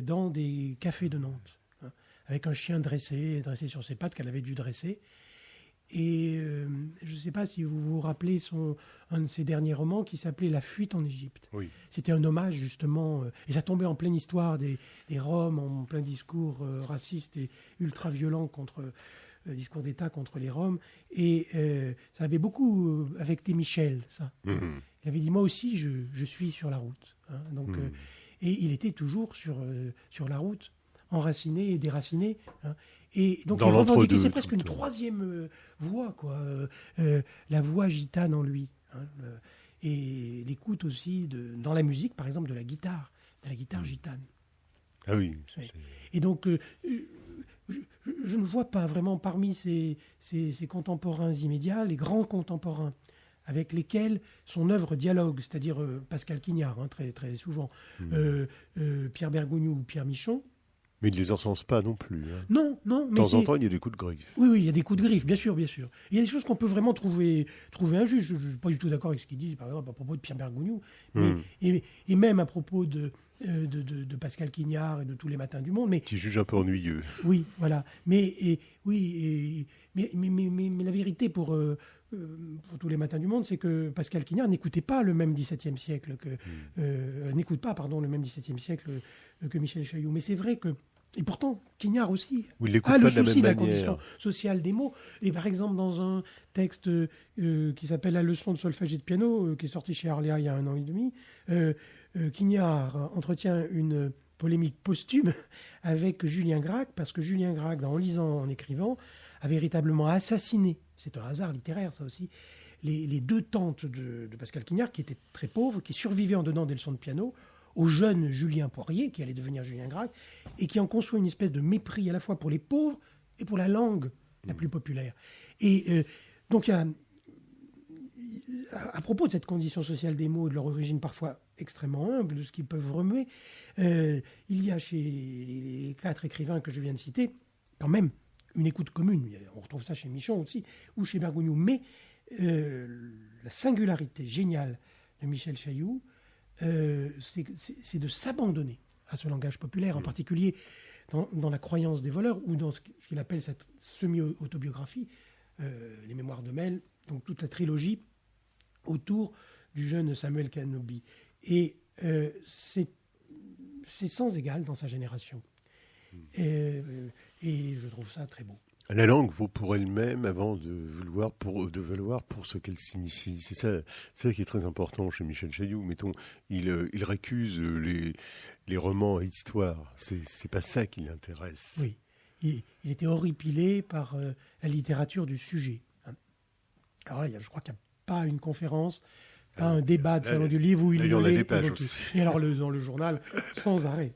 dans des cafés de Nantes, hein, avec un chien dressé sur ses pattes qu'elle avait dû dresser. Et je ne sais pas si vous vous rappelez un de ses derniers romans qui s'appelait La fuite en Égypte. Oui. C'était un hommage justement, et ça tombait en pleine histoire des Roms, en plein discours raciste et ultra-violent discours d'État contre les Roms. Et ça avait beaucoup affecté Michel, ça. Il avait dit, moi aussi, je suis sur la route. Hein, donc, et il était toujours sur la route, enraciné et déraciné. Hein. Et donc, il revendiquait, c'est presque une troisième voix, quoi. La voix gitane en lui. Hein, et l'écoute aussi, dans la musique, par exemple, de la guitare gitane. Ah oui. Et donc, je ne vois pas vraiment parmi ces contemporains immédiats, les grands contemporains avec lesquels son œuvre dialogue, c'est-à-dire Pascal Quignard, hein, très, très souvent, Pierre Bergogneau ou Pierre Michon. Mais il ne les encense pas non plus. Hein. Non. De temps en temps, il y a des coups de griffe. Oui, il y a des coups de griffe, bien sûr. Il y a des choses qu'on peut vraiment trouver injustes. Je ne suis pas du tout d'accord avec ce qu'il dit, par exemple, à propos de Pierre Bergogneau, et même à propos de Pascal Quignard et de Tous les matins du monde. Qui juge un peu ennuyeux. Oui, voilà. Mais la vérité pour Tous les matins du monde, c'est que Pascal Quignard n'écoutait pas le même XVIIe siècle n'écoute pas, le même XVIIe siècle que Michel Chailloux. Mais c'est vrai que Et pourtant, Quignard aussi Ou il l'écoute a pas le de la souci de même la condition manière. sociale des mots. Et par exemple, dans un texte qui s'appelle La leçon de solfège et de piano, qui est sorti chez Arléa il y a 1 an et demi, Quignard entretient une polémique posthume avec Julien Gracq, parce que Julien Gracq, en lisant, en écrivant, a véritablement assassiné, c'est un hasard littéraire ça aussi, les 2 tantes de Pascal Quignard, qui étaient très pauvres, qui survivaient en donnant des leçons de piano au jeune Julien Poirier, qui allait devenir Julien Gracq, et qui en conçoit une espèce de mépris à la fois pour les pauvres et pour la langue la plus populaire. Et donc, à propos de cette condition sociale des mots et de leur origine parfois extrêmement humble, de ce qu'ils peuvent remuer, il y a chez les 4 écrivains que je viens de citer, quand même, une écoute commune. On retrouve ça chez Michon aussi, ou chez Bergogneau. Mais la singularité géniale de Michel Chailloux, c'est de s'abandonner à ce langage populaire, en particulier dans La croyance des voleurs, ou dans ce qu'il appelle cette semi-autobiographie, Les mémoires de Mel, donc toute la trilogie autour du jeune Samuel Canobi. Et c'est sans égal dans sa génération. Et je trouve ça très beau. La langue vaut pour elle-même avant de valoir pour ce qu'elle signifie. C'est ça qui est très important chez Michel Chailloux. Mettons, il récuse les romans à histoire. C'est pas ça qui l'intéresse. Oui, il était horripilé par la littérature du sujet. Alors là, je crois qu'il n'y a pas une conférence, pas un débat de salon du livre où il y en a l'ait des pages évoqué. aussi. Et alors dans le journal, sans arrêt.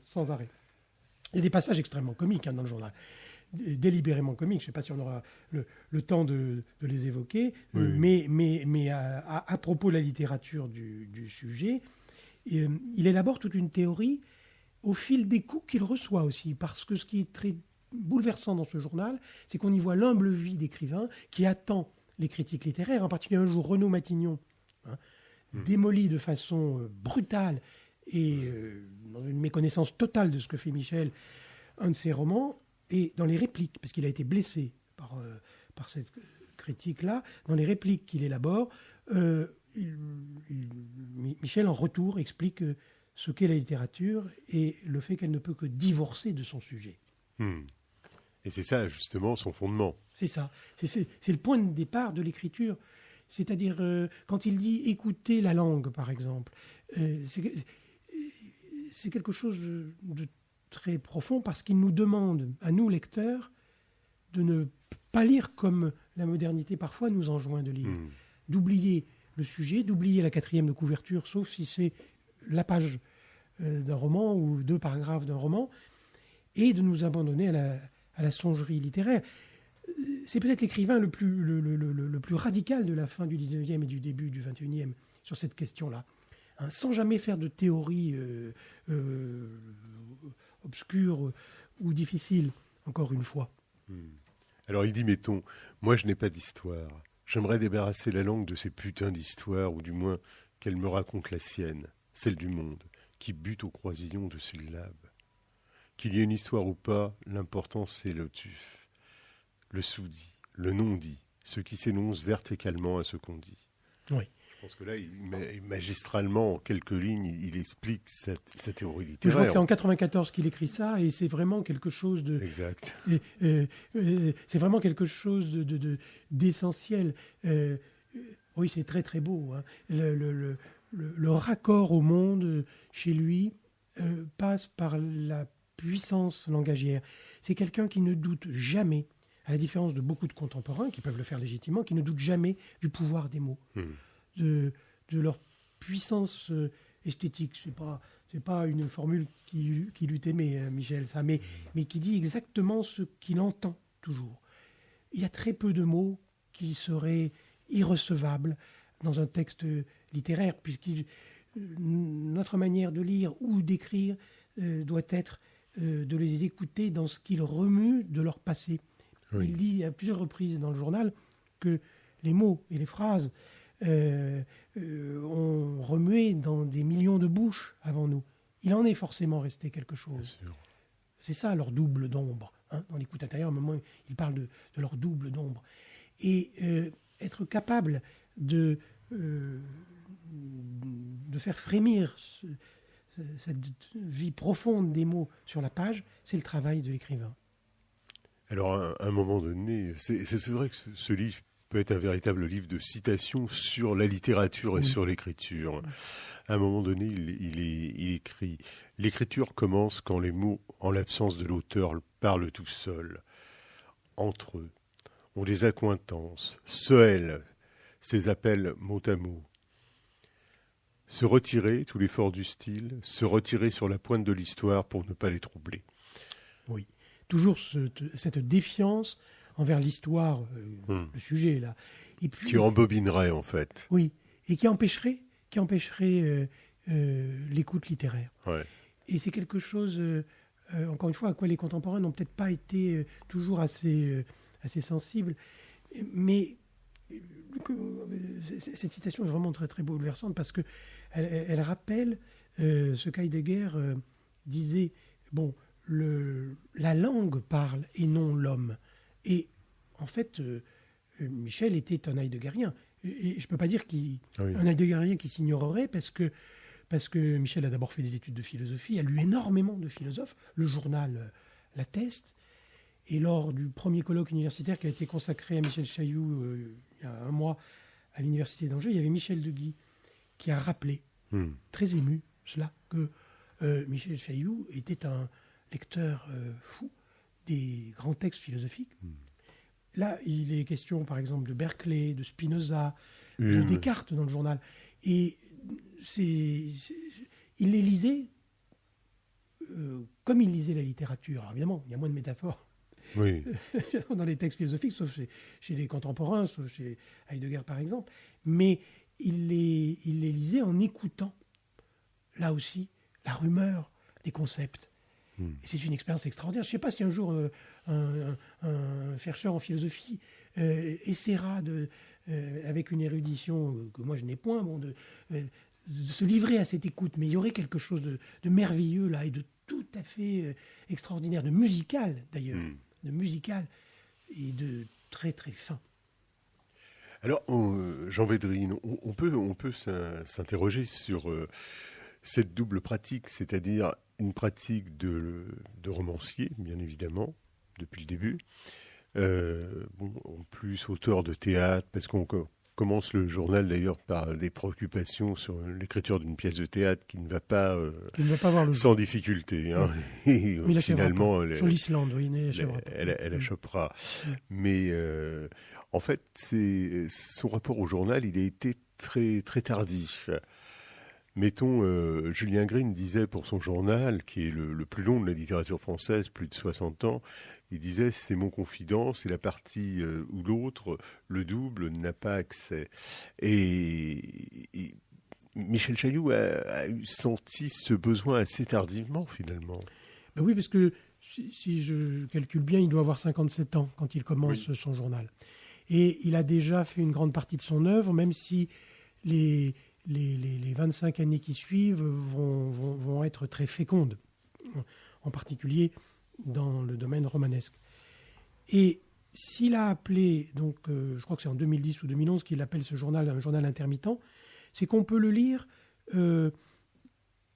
Il y a des passages extrêmement comiques dans le journal. Délibérément comiques. Je ne sais pas si on aura le temps de les évoquer, oui. mais à propos de la littérature du sujet, il élabore toute une théorie au fil des coups qu'il reçoit aussi, parce que ce qui est très bouleversant dans ce journal, c'est qu'on y voit l'humble vie d'écrivain qui attend les critiques littéraires. En particulier un jour, Renaud Matignon démolit de façon brutale et dans une méconnaissance totale de ce que fait Michel, un de ses romans. Et dans les répliques, parce qu'il a été blessé par cette critique-là, dans les répliques qu'il élabore, Michel, en retour, explique ce qu'est la littérature et le fait qu'elle ne peut que divorcer de son sujet. Et c'est ça, justement, son fondement. C'est ça. C'est le point de départ de l'écriture. C'est-à-dire, quand il dit « écouter la langue », par exemple, c'est quelque chose de très profond, parce qu'il nous demande, à nous lecteurs, de ne pas lire comme la modernité parfois nous enjoint de lire, d'oublier le sujet, d'oublier la 4e de couverture, sauf si c'est la page d'un roman ou 2 paragraphes d'un roman, et de nous abandonner à la songerie littéraire. C'est peut-être l'écrivain le plus radical de la fin du 19e et du début du 21e sur cette question-là, sans jamais faire de théorie obscure ou difficile, encore une fois. Alors il dit, mettons, moi je n'ai pas d'histoire. J'aimerais débarrasser la langue de ces putains d'histoires, ou du moins qu'elle me raconte la sienne, celle du monde, qui bute au croisillon de syllabes. Qu'il y ait une histoire ou pas, l'important c'est le tuf, le sous-dit, le non-dit, ce qui s'énonce verticalement à ce qu'on dit. Oui. Je pense que là, magistralement, en quelques lignes, il explique sa théorie littéraire. Je crois que c'est en 1994 qu'il écrit ça, et c'est vraiment quelque chose de... Exact. c'est vraiment quelque chose d'essentiel. Oui, c'est très très beau. Hein. Le raccord au monde, chez lui, passe par la puissance langagière. C'est quelqu'un qui ne doute jamais, à la différence de beaucoup de contemporains, qui peuvent le faire légitimement, qui ne doutent jamais du pouvoir des mots. De leur puissance esthétique. C'est pas une formule qui l'eût aimé, Michel, ça, mais qui dit exactement ce qu'il entend toujours. Il y a très peu de mots qui seraient irrecevables dans un texte littéraire, puisque notre manière de lire ou d'écrire doit être de les écouter dans ce qu'ils remuent de leur passé. Oui. Il dit à plusieurs reprises dans le journal que les mots et les phrases ont remué dans des millions de bouches avant nous. Il en est forcément resté quelque chose. C'est ça leur double d'ombre. Hein. Dans l'écoute intérieure, à un moment, il parle de leur double d'ombre. Et être capable de faire frémir cette vie profonde des mots sur la page, c'est le travail de l'écrivain. Alors, à un moment donné, c'est vrai que ce livre peut être un véritable livre de citations sur la littérature et sur l'écriture. À un moment donné, il écrit « L'écriture commence quand les mots, en l'absence de l'auteur, parlent tout seuls. Entre eux, on des accointances, se hèlent, ces appels mot à mot. Se retirer, tout l'effort du style, se retirer sur la pointe de l'histoire pour ne pas les troubler. » Oui, toujours cette défiance envers l'histoire, le sujet là. Et puis, qui embobinerait en fait. Oui, et qui empêcherait l'écoute littéraire. Ouais. Et c'est quelque chose, encore une fois, à quoi les contemporains n'ont peut-être pas été toujours assez sensibles. Mais cette citation est vraiment très très bouleversante parce que elle rappelle ce qu'Heidegger disait. Bon, la langue parle et non l'homme. Et en fait, Michel était un heideggerien. Et je ne peux pas dire un heideggerien qui s'ignorerait parce que Michel a d'abord fait des études de philosophie, a lu énormément de philosophes, le journal l'atteste. Et lors du premier colloque universitaire qui a été consacré à Michel Chailloux il y a un mois à l'université d'Angers, il y avait Michel Deguy qui a rappelé, très ému, cela, que Michel Chailloux était un lecteur fou des grands textes philosophiques. Là, il est question, par exemple, de Berkeley, de Spinoza, de Descartes dans le journal. Et il les lisait comme il lisait la littérature. Alors, évidemment, il y a moins de métaphores dans les textes philosophiques, sauf chez les contemporains, sauf chez Heidegger, par exemple. Mais il les lisait en écoutant, là aussi, la rumeur des concepts. Et c'est une expérience extraordinaire. Je ne sais pas si un jour un chercheur en philosophie essaiera avec une érudition que moi je n'ai point, de se livrer à cette écoute. Mais il y aurait quelque chose de merveilleux là et de tout à fait extraordinaire, de musical d'ailleurs, de musical et de très très fin. Alors, Jean Védrine, on peut s'interroger sur cette double pratique, c'est-à-dire une pratique de romancier, bien évidemment, depuis le début. En plus, auteur de théâtre, parce qu'on commence le journal d'ailleurs par des préoccupations sur l'écriture d'une pièce de théâtre qui ne va pas voir le sans difficulté. Hein. Et mais finalement, sur l'Islande, oui, elle achèvera. Mais en fait, son rapport au journal, il a été très, très tardif. Mettons, Julien Green disait pour son journal, qui est le plus long de la littérature française, plus de 60 ans, il disait « c'est mon confident, c'est la partie où l'autre, le double, n'a pas accès ». Et Michel Chailloux a senti ce besoin assez tardivement, finalement. Ben oui, parce que si je calcule bien, il doit avoir 57 ans quand il commence son journal. Et il a déjà fait une grande partie de son œuvre, même si les 25 années qui suivent vont être très fécondes, en particulier dans le domaine romanesque. Et s'il a appelé, donc je crois que c'est en 2010 ou 2011 qu'il appelle ce journal un journal intermittent, c'est qu'on peut le lire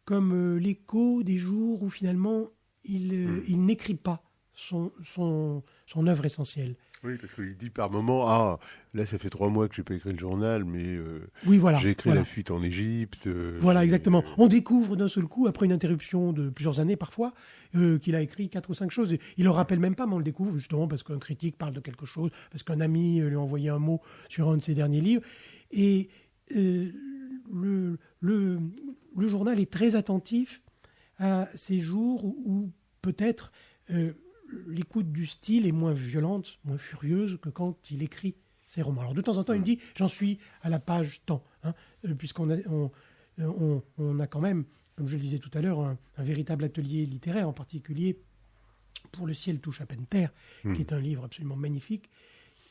comme l'écho des jours où finalement il n'écrit pas son œuvre essentielle. Oui, parce qu'il dit par moment, là ça fait 3 mois que je n'ai pas écrit le journal, mais j'ai écrit La fuite en Égypte. Voilà, exactement. On découvre d'un seul coup, après une interruption de plusieurs années parfois, qu'il a écrit 4 ou 5 choses. Il ne le rappelle même pas, mais on le découvre justement parce qu'un critique parle de quelque chose, parce qu'un ami lui a envoyé un mot sur un de ses derniers livres. Et le journal est très attentif à ces jours où peut-être l'écoute du style est moins violente, moins furieuse que quand il écrit ses romans. Alors de temps en temps, il me dit « j'en suis à la page tant hein, », puisqu'on a quand même, comme je le disais tout à l'heure, un véritable atelier littéraire, en particulier pour Le ciel touche à peine terre, qui est un livre absolument magnifique,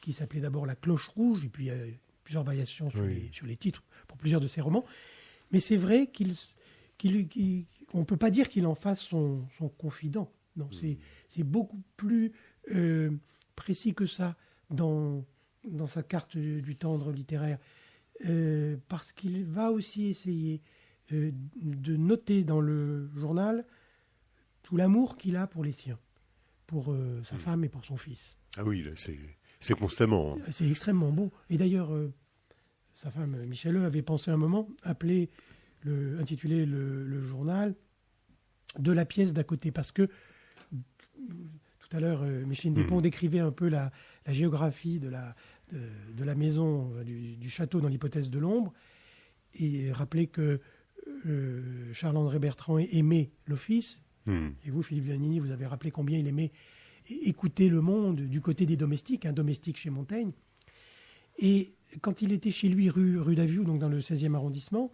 qui s'appelait d'abord La cloche rouge, et puis il y a plusieurs variations sur les titres pour plusieurs de ses romans. Mais c'est vrai qu'on ne peut pas dire qu'il en fasse son confident. Non, c'est beaucoup plus précis que ça dans sa carte du tendre littéraire, parce qu'il va aussi essayer de noter dans le journal tout l'amour qu'il a pour les siens, pour sa femme et pour son fils. Ah oui, là, c'est constamment. Hein. C'est extrêmement beau. Et d'ailleurs, sa femme, Michel avait pensé un moment intituler le journal de la pièce d'à côté, parce que tout à l'heure, Micheline Despont décrivait un peu la géographie de la maison, du château dans l'hypothèse de l'ombre, et rappelait que Charles-André Bertrand aimait l'office, et vous, Philippe Vanini, vous avez rappelé combien il aimait écouter le monde du côté des domestiques, un domestique chez Montaigne. Et quand il était chez lui, rue d'Aviou, donc dans le 16e arrondissement,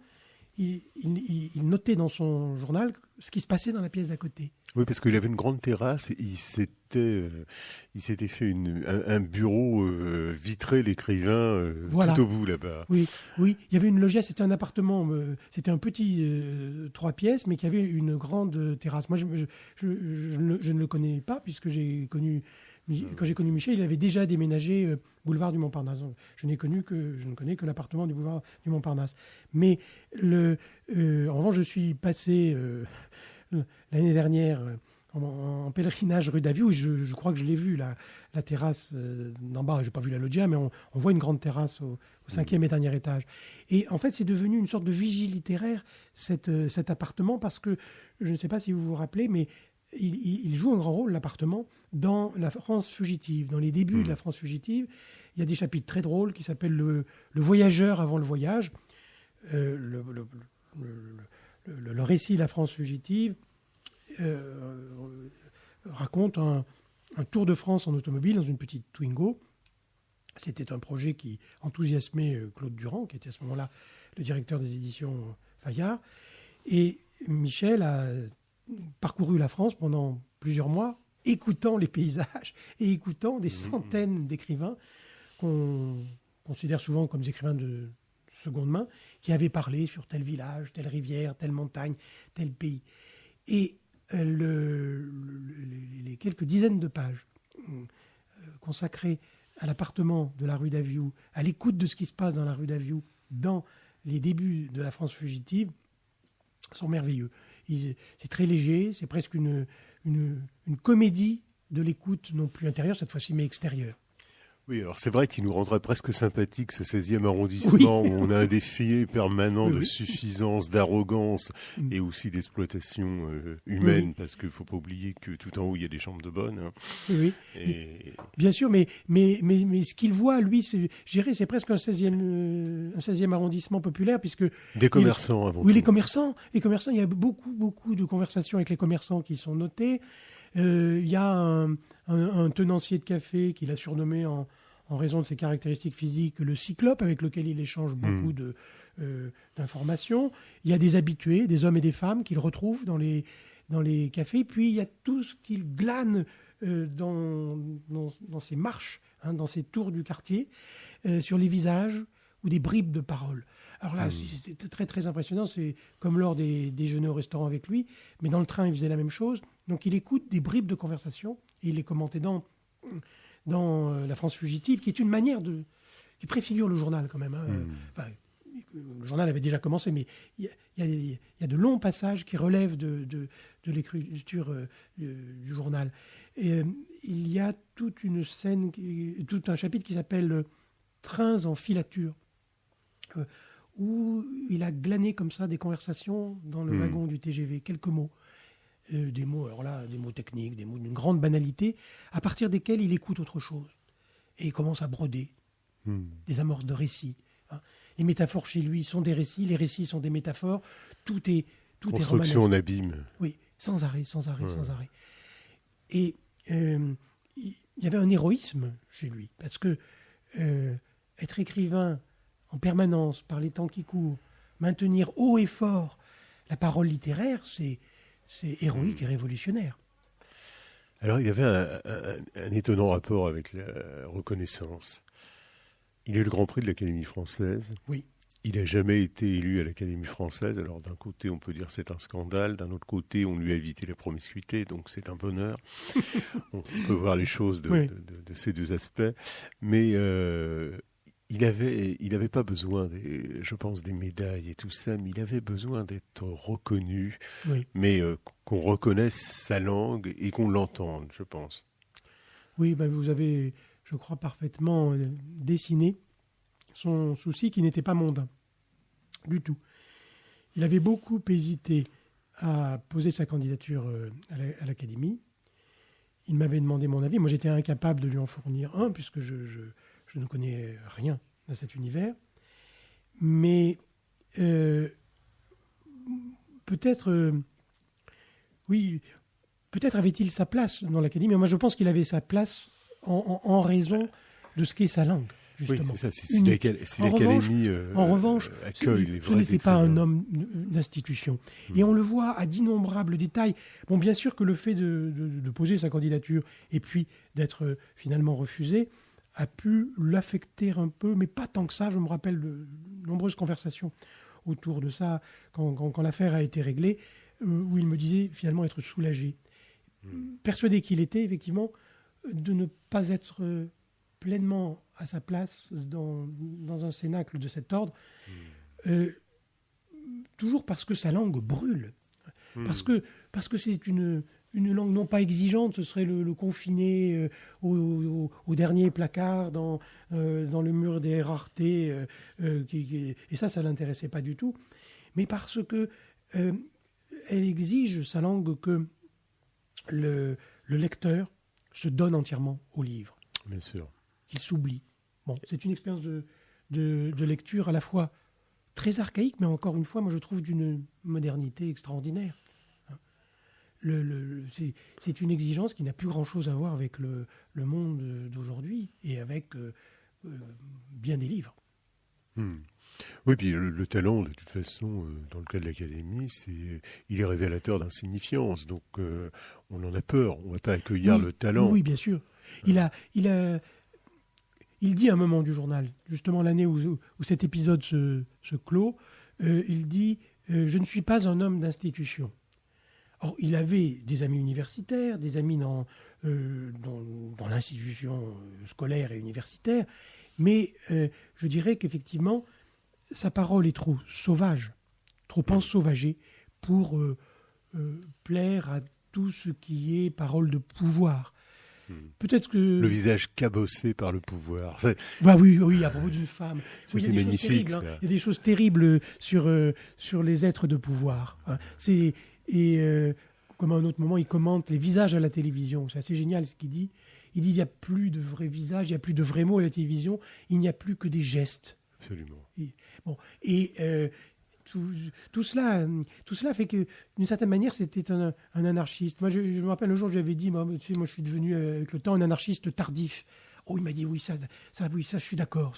il notait dans son journal ce qui se passait dans la pièce d'à côté. Oui, parce qu'il avait une grande terrasse et il s'était fait un bureau vitré, l'écrivain, voilà. Tout au bout là-bas. Oui, il y avait une loggia, c'était un appartement, c'était un petit 3 pièces, mais qui avait une grande terrasse. Moi, je ne le connais pas, puisque quand j'ai connu Michel, il avait déjà déménagé boulevard du Montparnasse. Je ne connais que l'appartement du boulevard du Montparnasse. Mais en revanche, je suis passé l'année dernière en pèlerinage rue d'Aviou. Je crois que je l'ai vu, la terrasse d'en bas. Je n'ai pas vu la loggia, mais on voit une grande terrasse au 5e et dernier étage. Et en fait, c'est devenu une sorte de vigie littéraire, cet appartement, parce que, je ne sais pas si vous vous rappelez, mais il joue un grand rôle, l'appartement, dans la France fugitive. Dans les débuts de la France fugitive, il y a des chapitres très drôles qui s'appellent le voyageur avant le voyage. Le récit de la France fugitive raconte un tour de France en automobile dans une petite Twingo. C'était un projet qui enthousiasmait Claude Durand, qui était à ce moment-là le directeur des éditions Fayard. Et Michel a parcouru la France pendant plusieurs mois, écoutant les paysages et écoutant des centaines d'écrivains qu'on considère souvent comme des écrivains de seconde main, qui avaient parlé sur tel village, telle rivière, telle montagne, tel pays. Et les quelques dizaines de pages consacrées à l'appartement de la rue d'Aviou, à l'écoute de ce qui se passe dans la rue d'Aviou, dans les débuts de la France fugitive, sont merveilleux. C'est très léger, c'est presque une comédie de l'écoute, non plus intérieure cette fois-ci, mais extérieure. Oui, alors c'est vrai qu'il nous rendrait presque sympathique ce 16e arrondissement, où on a un défi permanent de suffisance, d'arrogance et aussi d'exploitation humaine, parce qu'il ne faut pas oublier que tout en haut, il y a des chambres de bonne. Hein. Oui, bien sûr, mais ce qu'il voit, lui, c'est presque un 16e arrondissement populaire, puisque... Des commerçants, avant tout. Oui, les commerçants, il y a beaucoup de conversations avec les commerçants qui sont notées. Il y a un tenancier de café qu'il a surnommé en raison de ses caractéristiques physiques le Cyclope, avec lequel il échange beaucoup d'informations. Il y a des habitués, des hommes et des femmes qu'il retrouve dans les cafés. Puis il y a tout ce qu'il glane dans ses marches, dans ses tours du quartier, sur les visages ou des bribes de paroles. Alors là, c'était très très impressionnant. C'est comme lors des déjeuners au restaurant avec lui, mais dans le train, il faisait la même chose. Donc il écoute des bribes de conversation et il les commentait dans La France fugitive, qui est une manière qui préfigure le journal quand même. Enfin, le journal avait déjà commencé, mais il y a de longs passages qui relèvent de l'écriture du journal. Et, il y a toute une scène, tout un chapitre qui s'appelle Trains en filature, où il a glané comme ça des conversations dans le wagon du TGV, quelques mots. Des mots techniques, des mots d'une grande banalité, à partir desquels il écoute autre chose. Et il commence à broder des amorces de récits. Hein. Les métaphores chez lui sont des récits, les récits sont des métaphores, tout est construction en abîme. Oui, sans arrêt. Et il y avait un héroïsme chez lui, parce que être écrivain en permanence, par les temps qui courent, maintenir haut et fort la parole littéraire, c'est héroïque et révolutionnaire. Alors, il y avait un étonnant rapport avec la reconnaissance. Il a eu le Grand Prix de l'Académie française. Oui. Il n'a jamais été élu à l'Académie française. Alors, d'un côté, on peut dire que c'est un scandale. D'un autre côté, on lui a évité la promiscuité, donc c'est un bonheur. On peut voir les choses de ces deux aspects. Mais il avait pas besoin, je pense, des médailles et tout ça, mais il avait besoin d'être reconnu, Oui. mais qu'on reconnaisse sa langue et qu'on l'entende, je pense. Oui, vous avez, je crois, parfaitement dessiné son souci qui n'était pas mondain du tout. Il avait beaucoup hésité à poser sa candidature à l'Académie. Il m'avait demandé mon avis. Moi, j'étais incapable de lui en fournir un, puisque je ne connais rien à cet univers. Mais peut-être, oui, peut-être avait-il sa place dans l'Académie. Mais moi, je pense qu'il avait sa place en raison de ce qu'est sa langue. Justement. Oui, c'est ça. Si l'Académie accueille les vrais écrivains. Ce n'était pas un homme d'institution. Et on le voit à d'innombrables détails. Bon, bien sûr que le fait de poser sa candidature et puis d'être finalement refusé a pu l'affecter un peu, mais pas tant que ça. Je me rappelle de nombreuses conversations autour de ça, quand l'affaire a été réglée, où il me disait finalement être soulagé. Persuadé qu'il était, effectivement, de ne pas être pleinement à sa place dans un cénacle de cet ordre, toujours parce que sa langue brûle, parce que c'est une langue non pas exigeante, ce serait le confiner au dernier placard dans le mur des raretés, et ça l'intéressait pas du tout, mais parce que elle exige, sa langue, que le lecteur se donne entièrement au livre. Bien sûr. Qu'il s'oublie. Bon, c'est une expérience de lecture à la fois très archaïque, mais encore une fois, moi je trouve d'une modernité extraordinaire. C'est une exigence qui n'a plus grand-chose à voir avec le monde d'aujourd'hui et avec bien des livres. Oui, puis le talent, de toute façon, dans le cas de l'Académie, il est révélateur d'insignifiance. Donc, on en a peur. On ne va pas accueillir le talent. Oui, bien sûr. Il dit à un moment du journal, justement l'année où cet épisode se clôt, il dit « Je ne suis pas un homme d'institution ». Or, il avait des amis universitaires, des amis dans l'institution scolaire et universitaire, mais je dirais qu'effectivement, sa parole est trop sauvage, trop ensauvagée pour plaire à tout ce qui est parole de pouvoir. Peut-être que le visage cabossé par le pouvoir. Oui, à propos d'une femme. C'est magnifique. Ça. Il y a des choses terribles sur les êtres de pouvoir. Comme à un autre moment, il commente les visages à la télévision. C'est assez génial ce qu'il dit. Il dit il n'y a plus de vrais visages, il n'y a plus de vrais mots à la télévision, il n'y a plus que des gestes. Absolument. Tout cela fait que, d'une certaine manière, c'était un anarchiste. Moi, je me rappelle un jour, j'avais dit, moi, je suis devenu avec le temps un anarchiste tardif. Oh, il m'a dit, oui, ça, je suis d'accord.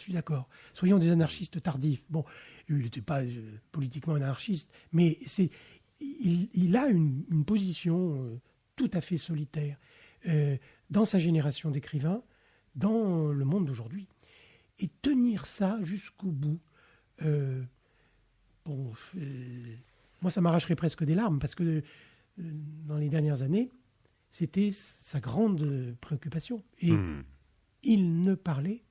Soyons des anarchistes tardifs. Bon, il n'était pas politiquement un anarchiste, mais il a une position tout à fait solitaire dans sa génération d'écrivains, dans le monde d'aujourd'hui. Et tenir ça jusqu'au bout, moi, ça m'arracherait presque des larmes, parce que dans les dernières années, c'était sa grande préoccupation. Et il ne parlait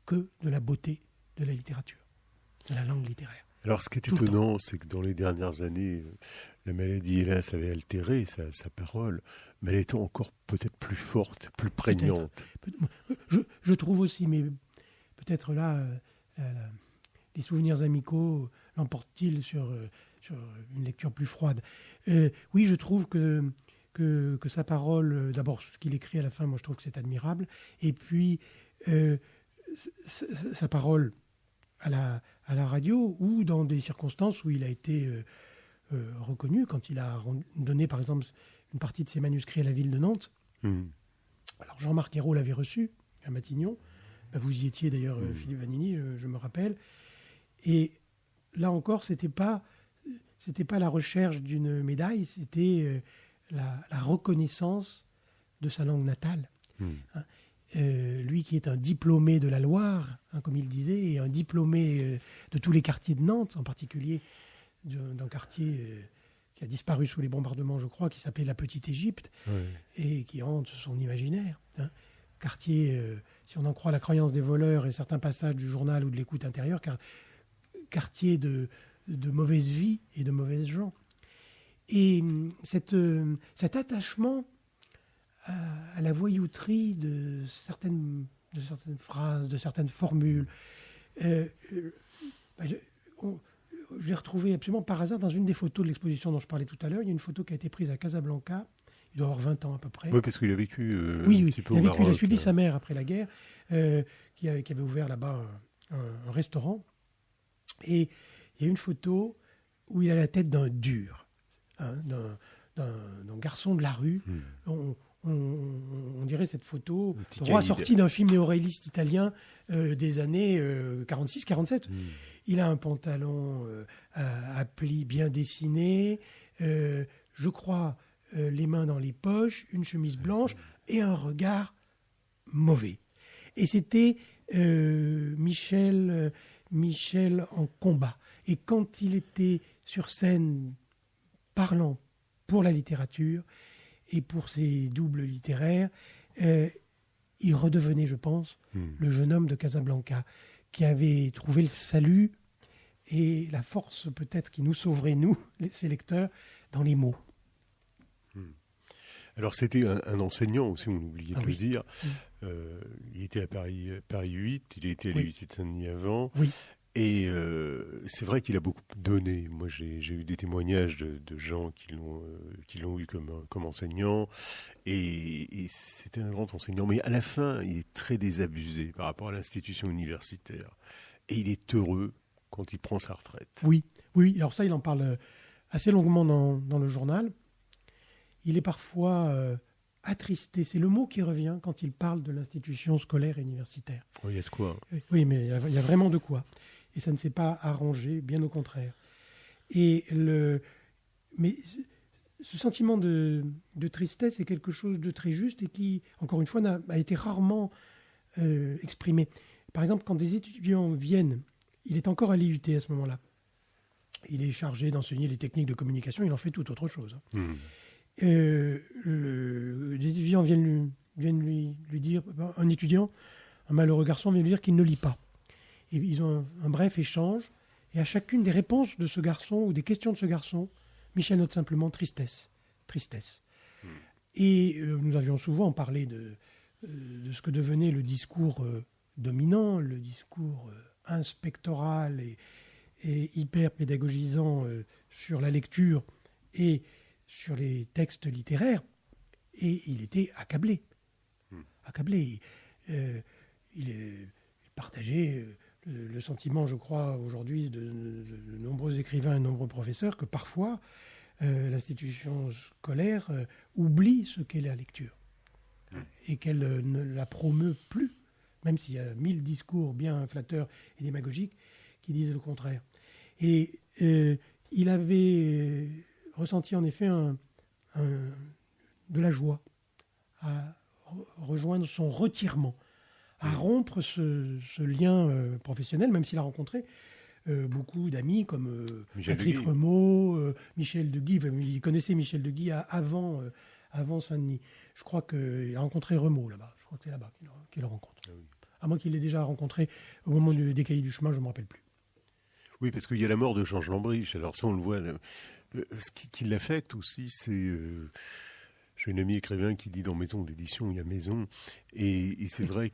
que de la beauté de la littérature, de la langue littéraire. Alors, ce qui est étonnant, c'est que dans les dernières années, la maladie, hélas, avait altéré sa parole, mais elle était encore peut-être plus forte, plus prégnante. Je trouve aussi, mais peut-être là, les souvenirs amicaux l'emportent-ils sur une lecture plus froide. Oui, je trouve que sa parole, d'abord ce qu'il écrit à la fin, moi je trouve que c'est admirable, et puis sa parole à la radio, ou dans des circonstances où il a été reconnu, quand il a donné par exemple une partie de ses manuscrits à la ville de Nantes. Alors Jean-Marc Ayrault l'avait reçu à Matignon, vous y étiez d'ailleurs, Philippe Vanini, je me rappelle, et là encore c'était pas la recherche d'une médaille, c'était la reconnaissance de sa langue natale. Lui qui est un diplômé de la Loire, comme il disait, et un diplômé de tous les quartiers de Nantes, en particulier d'un quartier qui a disparu sous les bombardements, je crois, qui s'appelait la Petite Égypte, et qui hante son imaginaire. quartier, si on en croit la croyance des voleurs et certains passages du journal ou de l'écoute intérieure, quartier de mauvaise vie et de mauvaises gens. Et cet attachement à la voyouterie de certaines phrases, de certaines formules, je l'ai retrouvé absolument par hasard dans une des photos de l'exposition dont je parlais tout à l'heure. Il y a une photo qui a été prise à Casablanca, il doit avoir 20 ans à peu près. Oui, parce qu'il a vécu oui, un petit peu il au a vécu, Maroc. il a suivi sa mère après la guerre, qui avait ouvert là-bas un restaurant. Et il y a une photo où il a la tête d'un dur, d'un garçon de la rue. On dirait cette photo droit sortie d'un film néo-réaliste italien des années 46-47. Il a un pantalon à plis bien dessiné, je crois les mains dans les poches, une chemise blanche et un regard mauvais. Et c'était Michel en combat. Et quand il était sur scène parlant pour la littérature et pour ses doubles littéraires, il redevenait, je pense, le jeune homme de Casablanca qui avait trouvé le salut et la force peut-être qui nous sauverait, nous, ses lecteurs, dans les mots. Alors c'était un enseignant aussi, on oubliait de le dire. Il était à Paris 8, il était à l'UT de Saint-Denis avant. Oui. Et c'est vrai qu'il a beaucoup donné. Moi, j'ai eu des témoignages de gens qui l'ont eu comme enseignant. Et c'était un grand enseignant. Mais à la fin, il est très désabusé par rapport à l'institution universitaire. Et il est heureux quand il prend sa retraite. Oui. Alors ça, il en parle assez longuement dans le journal. Il est parfois attristé. C'est le mot qui revient quand il parle de l'institution scolaire et universitaire. Il y a de quoi. Oui, mais il y a vraiment de quoi. Et ça ne s'est pas arrangé, bien au contraire. Mais ce sentiment de tristesse est quelque chose de très juste et qui, encore une fois, a été rarement exprimé. Par exemple, quand des étudiants viennent, il est encore à l'IUT à ce moment-là. Il est chargé d'enseigner les techniques de communication, il en fait tout autre chose. Des étudiants viennent lui dire, un étudiant, un malheureux garçon vient lui dire qu'il ne lit pas. Et ils ont un bref échange, et à chacune des réponses de ce garçon ou des questions de ce garçon, Michel note simplement tristesse. Et nous avions souvent parlé de ce que devenait le discours dominant, le discours inspectoral et hyper pédagogisant sur la lecture et sur les textes littéraires, et il était accablé. Il partageait le sentiment, je crois, aujourd'hui de nombreux écrivains et de nombreux professeurs, que parfois l'institution scolaire oublie ce qu'est la lecture et qu'elle ne la promeut plus, même s'il y a 1000 discours bien flatteurs et démagogiques qui disent le contraire. Et il avait ressenti en effet de la joie à rejoindre son retirement, à rompre ce lien professionnel, même s'il a rencontré beaucoup d'amis comme Patrick Remaud, Michel de Guy. Il connaissait Michel de Guy avant Saint-Denis. Je crois qu'il a rencontré Remaud là-bas. Je crois que c'est là-bas qu'il le rencontre. Ah oui. À moins qu'il l'ait déjà rencontré au moment des cahiers du chemin, je ne me rappelle plus. Oui, parce qu'il y a la mort de Georges Lambriche. Alors ça, on le voit. Ce qui l'affecte aussi, c'est... J'ai un ami écrivain qui dit dans Maison d'édition, il y a Maison. Et c'est vrai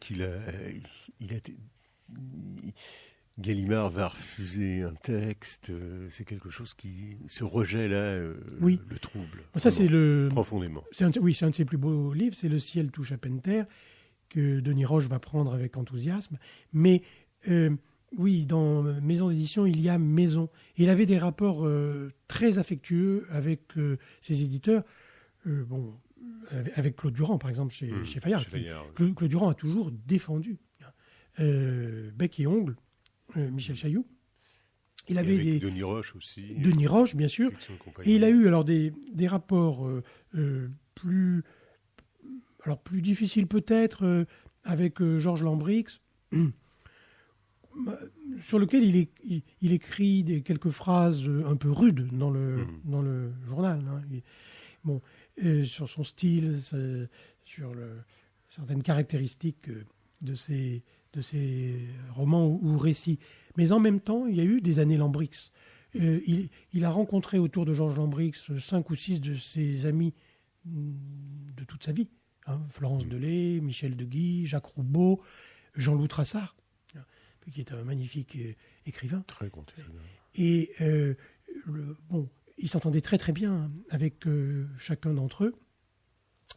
Gallimard va refuser un texte. C'est quelque chose qui... Ce rejet-là le trouble. Ça, c'est profondément. C'est un de ses plus beaux livres. C'est Le ciel touche à peine terre, que Denis Roche va prendre avec enthousiasme. Mais... oui, dans Maison d'édition, il y a Maison. Et il avait des rapports très affectueux avec ses éditeurs. Avec Claude Durand, par exemple, chez Fayard. Claude Durand a toujours défendu bec et ongle Michel Chailloux. Il avait Denis Roche aussi. Denis Roche, bien sûr. Et il a eu alors des rapports plus difficiles peut-être avec Georges Lambrix, sur lequel il écrit quelques phrases un peu rudes dans le journal. Sur son style, sur certaines caractéristiques de ces romans ou récits. Mais en même temps, il y a eu des années Lambrix. Il a rencontré autour de Georges Lambrix 5 ou 6 de ses amis de toute sa vie. Florence Delay, Michel de Guy, Jacques Roubaud, Jean-Loup Trassard, qui est un magnifique écrivain. Très contemporain. Et il s'entendait très très bien avec chacun d'entre eux.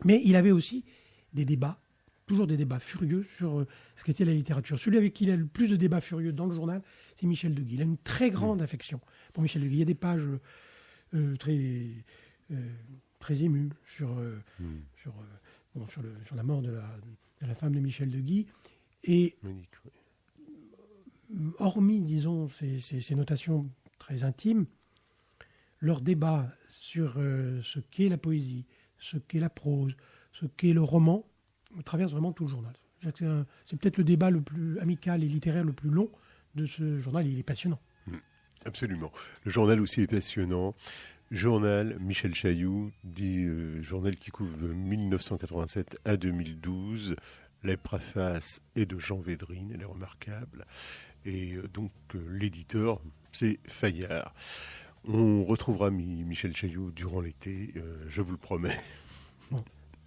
Mais il avait aussi des débats, toujours des débats furieux sur ce qu'était la littérature. Celui avec qui il a le plus de débats furieux dans le journal, c'est Michel de Guy. Il a une très grande affection pour Michel de Guy. Il y a des pages très émues sur la mort de la femme de Michel de Guy. Et Monique, oui. Hormis, disons, ces notations très intimes, leur débat sur ce qu'est la poésie, ce qu'est la prose, ce qu'est le roman, traverse vraiment tout le journal. C'est peut-être le débat le plus amical et littéraire le plus long de ce journal. Il est passionnant. Absolument. Le journal aussi est passionnant. Journal Michel Chailloux, journal qui couvre de 1987 à 2012. La préface est de Jean Védrine, elle est remarquable. Et donc l'éditeur, c'est Fayard. On retrouvera Michel Chailloux durant l'été, je vous le promets. Bon.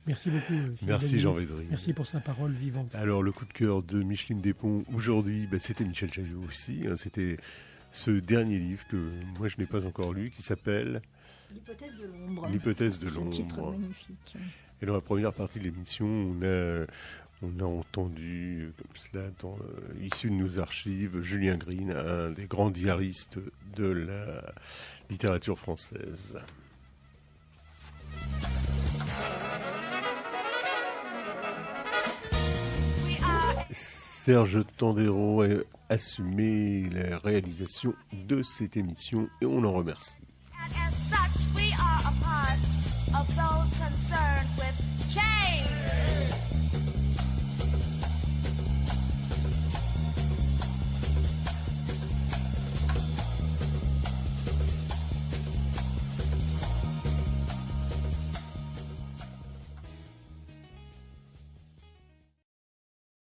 Merci beaucoup. Merci Jean Védrine. Merci pour sa parole vivante. Alors le coup de cœur de Micheline Despons aujourd'hui, c'était Michel Chailloux aussi. C'était ce dernier livre que moi je n'ai pas encore lu, qui s'appelle L'hypothèse de l'ombre. L'hypothèse de l'ombre. C'est un titre magnifique. Et dans la première partie de l'émission, on a entendu, comme cela, issu de nos archives, Julien Green, un des grands diaristes de la littérature française. Serge Tandéro a assumé la réalisation de cette émission et on l'en remercie. And as such, we are a part of those